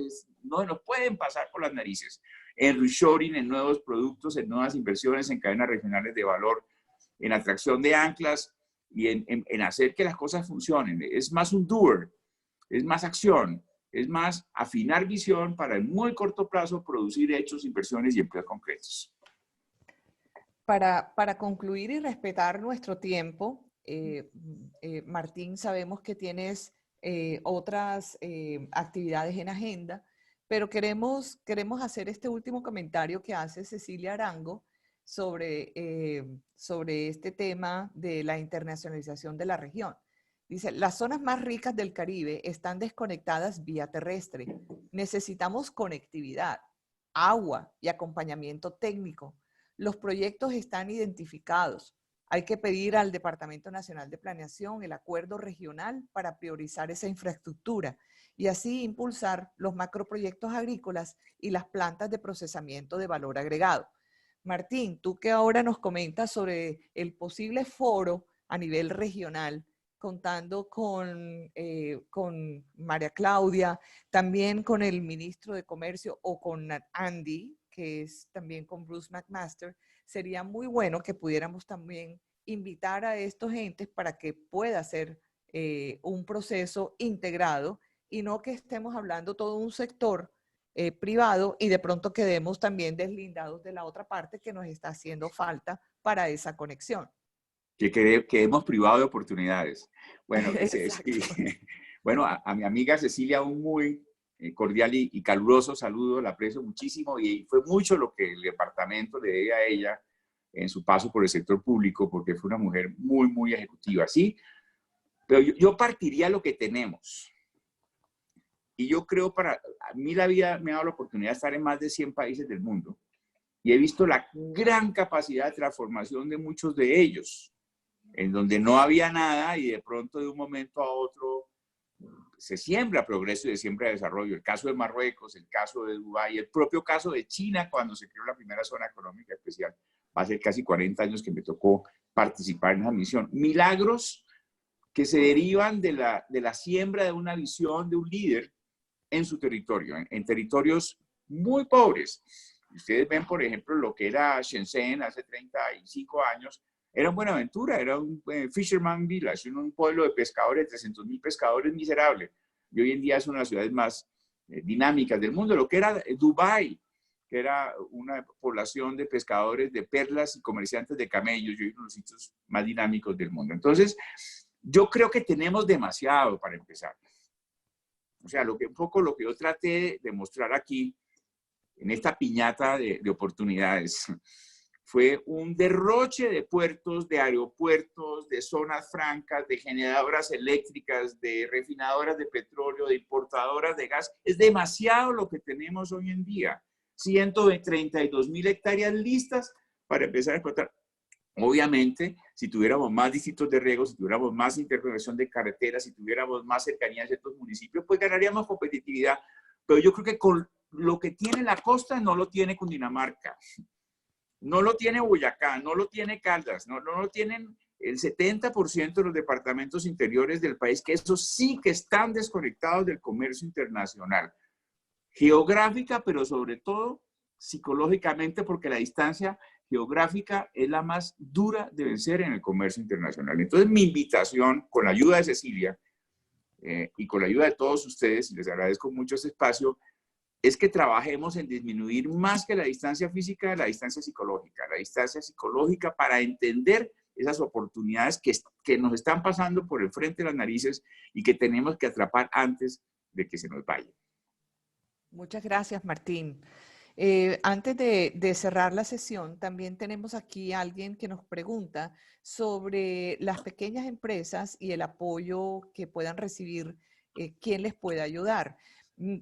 no nos pueden pasar por las narices. En reshoring, en nuevos productos, en nuevas inversiones, en cadenas regionales de valor, en atracción de anclas y en hacer que las cosas funcionen. Es más un doer, es más acción, es más afinar visión para en muy corto plazo producir hechos, inversiones y empleos concretos. Para concluir y respetar nuestro tiempo, Martín, sabemos que tienes otras actividades en agenda, pero queremos hacer este último comentario que hace Cecilia Arango sobre este tema de la internacionalización de la región. Dice, las zonas más ricas del Caribe están desconectadas vía terrestre. Necesitamos conectividad. agua y acompañamiento técnico. Los proyectos están identificados. Hay que pedir al Departamento Nacional de Planeación el acuerdo regional para priorizar esa infraestructura y así impulsar los macroproyectos agrícolas y las plantas de procesamiento de valor agregado. Martín, tú que ahora nos comentas sobre el posible foro a nivel regional, contando con María Claudia, también con el ministro de Comercio o con Andy, que es también con Bruce McMaster, sería muy bueno que pudiéramos también invitar a estos entes para que pueda ser un proceso integrado y no que estemos hablando todo un sector privado y de pronto quedemos también deslindados de la otra parte que nos está haciendo falta para esa conexión. Que hemos privado de oportunidades. Bueno, bueno, a mi amiga Cecilia, un muy cordial y caluroso saludo, la aprecio muchísimo y fue mucho lo que el departamento le debe a ella en su paso por el sector público, porque fue una mujer muy, muy ejecutiva, ¿sí? Pero yo partiría lo que tenemos. Y yo creo, a mí la vida me ha dado la oportunidad de estar en más de 100 países del mundo y he visto la gran capacidad de transformación de muchos de ellos, en donde no había nada y de pronto de un momento a otro se siembra progreso y se siembra desarrollo. El caso de Marruecos, el caso de Dubái, el propio caso de China cuando se creó la primera zona económica especial. Va a ser casi 40 años que me tocó participar en esa misión. Milagros que se derivan de la siembra de una visión de un líder en su territorio, en territorios muy pobres. Ustedes ven, por ejemplo, lo que era Shenzhen hace 35 años, era en Buenaventura, era un fisherman village, un pueblo de pescadores, 300,000 pescadores miserable. Y hoy en día es una de las ciudades más dinámicas del mundo. Lo que era Dubái, que era una población de pescadores de perlas y comerciantes de camellos, y hoy uno de los sitios más dinámicos del mundo. Entonces, yo creo que tenemos demasiado para empezar. O sea, un poco lo que yo traté de mostrar aquí, en esta piñata de oportunidades, fue un derroche de puertos, de aeropuertos, de zonas francas, de generadoras eléctricas, de refinadoras de petróleo, de importadoras de gas. Es demasiado lo que tenemos hoy en día. 132,000 hectáreas listas para empezar a explotar. Obviamente, si tuviéramos más distritos de riego, si tuviéramos más interconexión de carreteras, si tuviéramos más cercanía a ciertos municipios, pues ganaríamos competitividad. Pero yo creo que con lo que tiene la costa no lo tiene Cundinamarca, no lo tiene Boyacá, no lo tiene Caldas, no lo tienen el 70% de los departamentos interiores del país, que esos sí que están desconectados del comercio internacional. Geográfica, pero sobre todo psicológicamente, porque la distancia geográfica es la más dura de vencer en el comercio internacional. Entonces, mi invitación, con la ayuda de Cecilia y con la ayuda de todos ustedes, y les agradezco mucho este espacio, es que trabajemos en disminuir más que la distancia física, la distancia psicológica para entender esas oportunidades que nos están pasando por el frente de las narices y que tenemos que atrapar antes de que se nos vaya. Muchas gracias, Martín. Antes de cerrar la sesión, también tenemos aquí a alguien que nos pregunta sobre las pequeñas empresas y el apoyo que puedan recibir, quién les puede ayudar.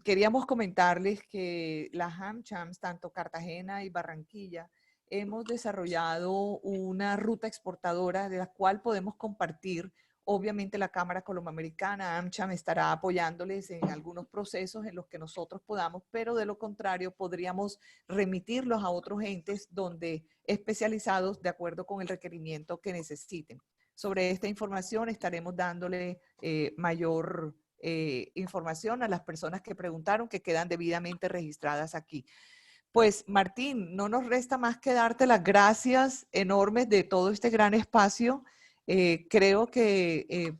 Queríamos comentarles que las AmChams, tanto Cartagena y Barranquilla, hemos desarrollado una ruta exportadora de la cual podemos compartir. Obviamente la Cámara Colomboamericana, AmCham, estará apoyándoles en algunos procesos en los que nosotros podamos, pero de lo contrario podríamos remitirlos a otros entes donde especializados de acuerdo con el requerimiento que necesiten. Sobre esta información estaremos dándole mayor información a las personas que preguntaron, que quedan debidamente registradas aquí. Pues Martín, no nos resta más que darte las gracias enormes de todo este gran espacio. Creo que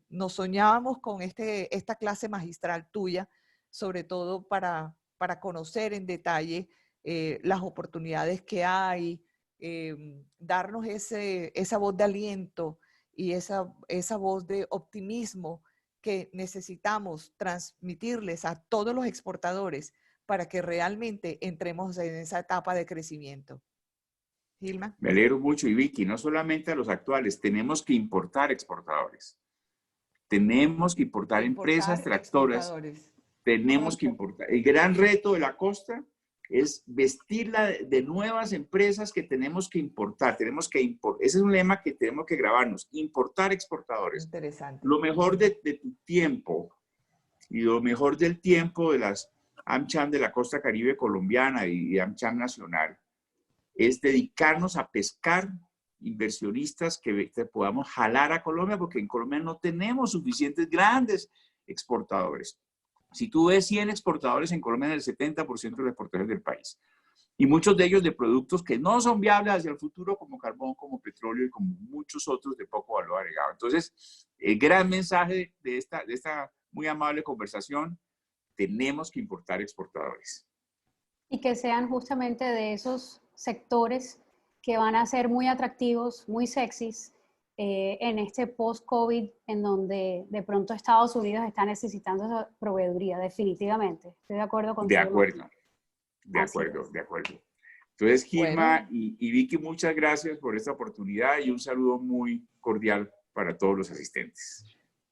nos soñábamos con esta clase magistral tuya, sobre todo para conocer en detalle las oportunidades que hay, darnos esa voz de aliento y esa voz de optimismo que necesitamos transmitirles a todos los exportadores para que realmente entremos en esa etapa de crecimiento. Gilma. Me alegro mucho, y Vicky, no solamente a los actuales, tenemos que importar exportadores. Tenemos que importar empresas tractoras. Tenemos que importar. El gran reto de la costa es vestirla de nuevas empresas que tenemos que importar. Ese es un lema que tenemos que grabarnos, importar exportadores. Interesante. Lo mejor de tu tiempo y lo mejor del tiempo de las AmCham de la costa caribe colombiana y AmCham nacional es dedicarnos a pescar inversionistas que podamos jalar a Colombia, porque en Colombia no tenemos suficientes grandes exportadores. Si tú ves 100 exportadores en Colombia, es el 70% de los exportadores del país. Y muchos de ellos de productos que no son viables hacia el futuro, como carbón, como petróleo y como muchos otros de poco valor agregado. Entonces, el gran mensaje de esta muy amable conversación, tenemos que importar exportadores. Y que sean justamente de esos sectores que van a ser muy atractivos, muy sexys en este post-COVID, en donde de pronto Estados Unidos está necesitando esa proveeduría, definitivamente. Estoy de acuerdo contigo. De acuerdo, de acuerdo, de acuerdo. Entonces, Gilma y Vicky, muchas gracias por esta oportunidad y un saludo muy cordial para todos los asistentes.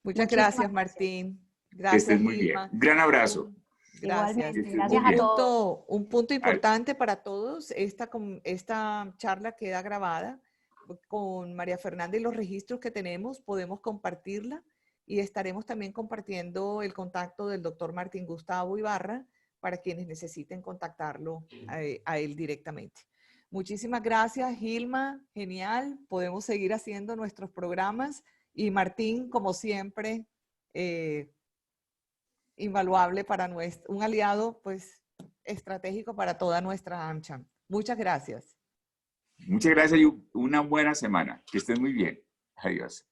Muchas gracias, Martín. Gracias, que estés muy Gilma. bien. Gran abrazo. Gracias. Igualmente, gracias a todos. Un punto importante para todos, esta charla queda grabada con María Fernanda y los registros que tenemos, podemos compartirla y estaremos también compartiendo el contacto del doctor Martín Gustavo Ibarra para quienes necesiten contactarlo a él directamente. Muchísimas gracias, Gilma. Genial. Podemos seguir haciendo nuestros programas y Martín, como siempre, invaluable para un aliado pues estratégico para toda nuestra AmCham. Muchas gracias. Muchas gracias y una buena semana. Que estén muy bien. Adiós.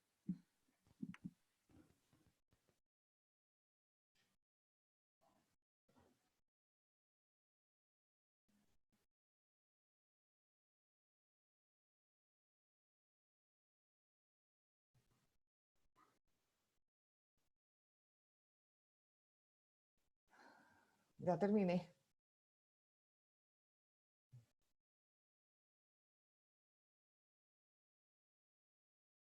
Ya terminé.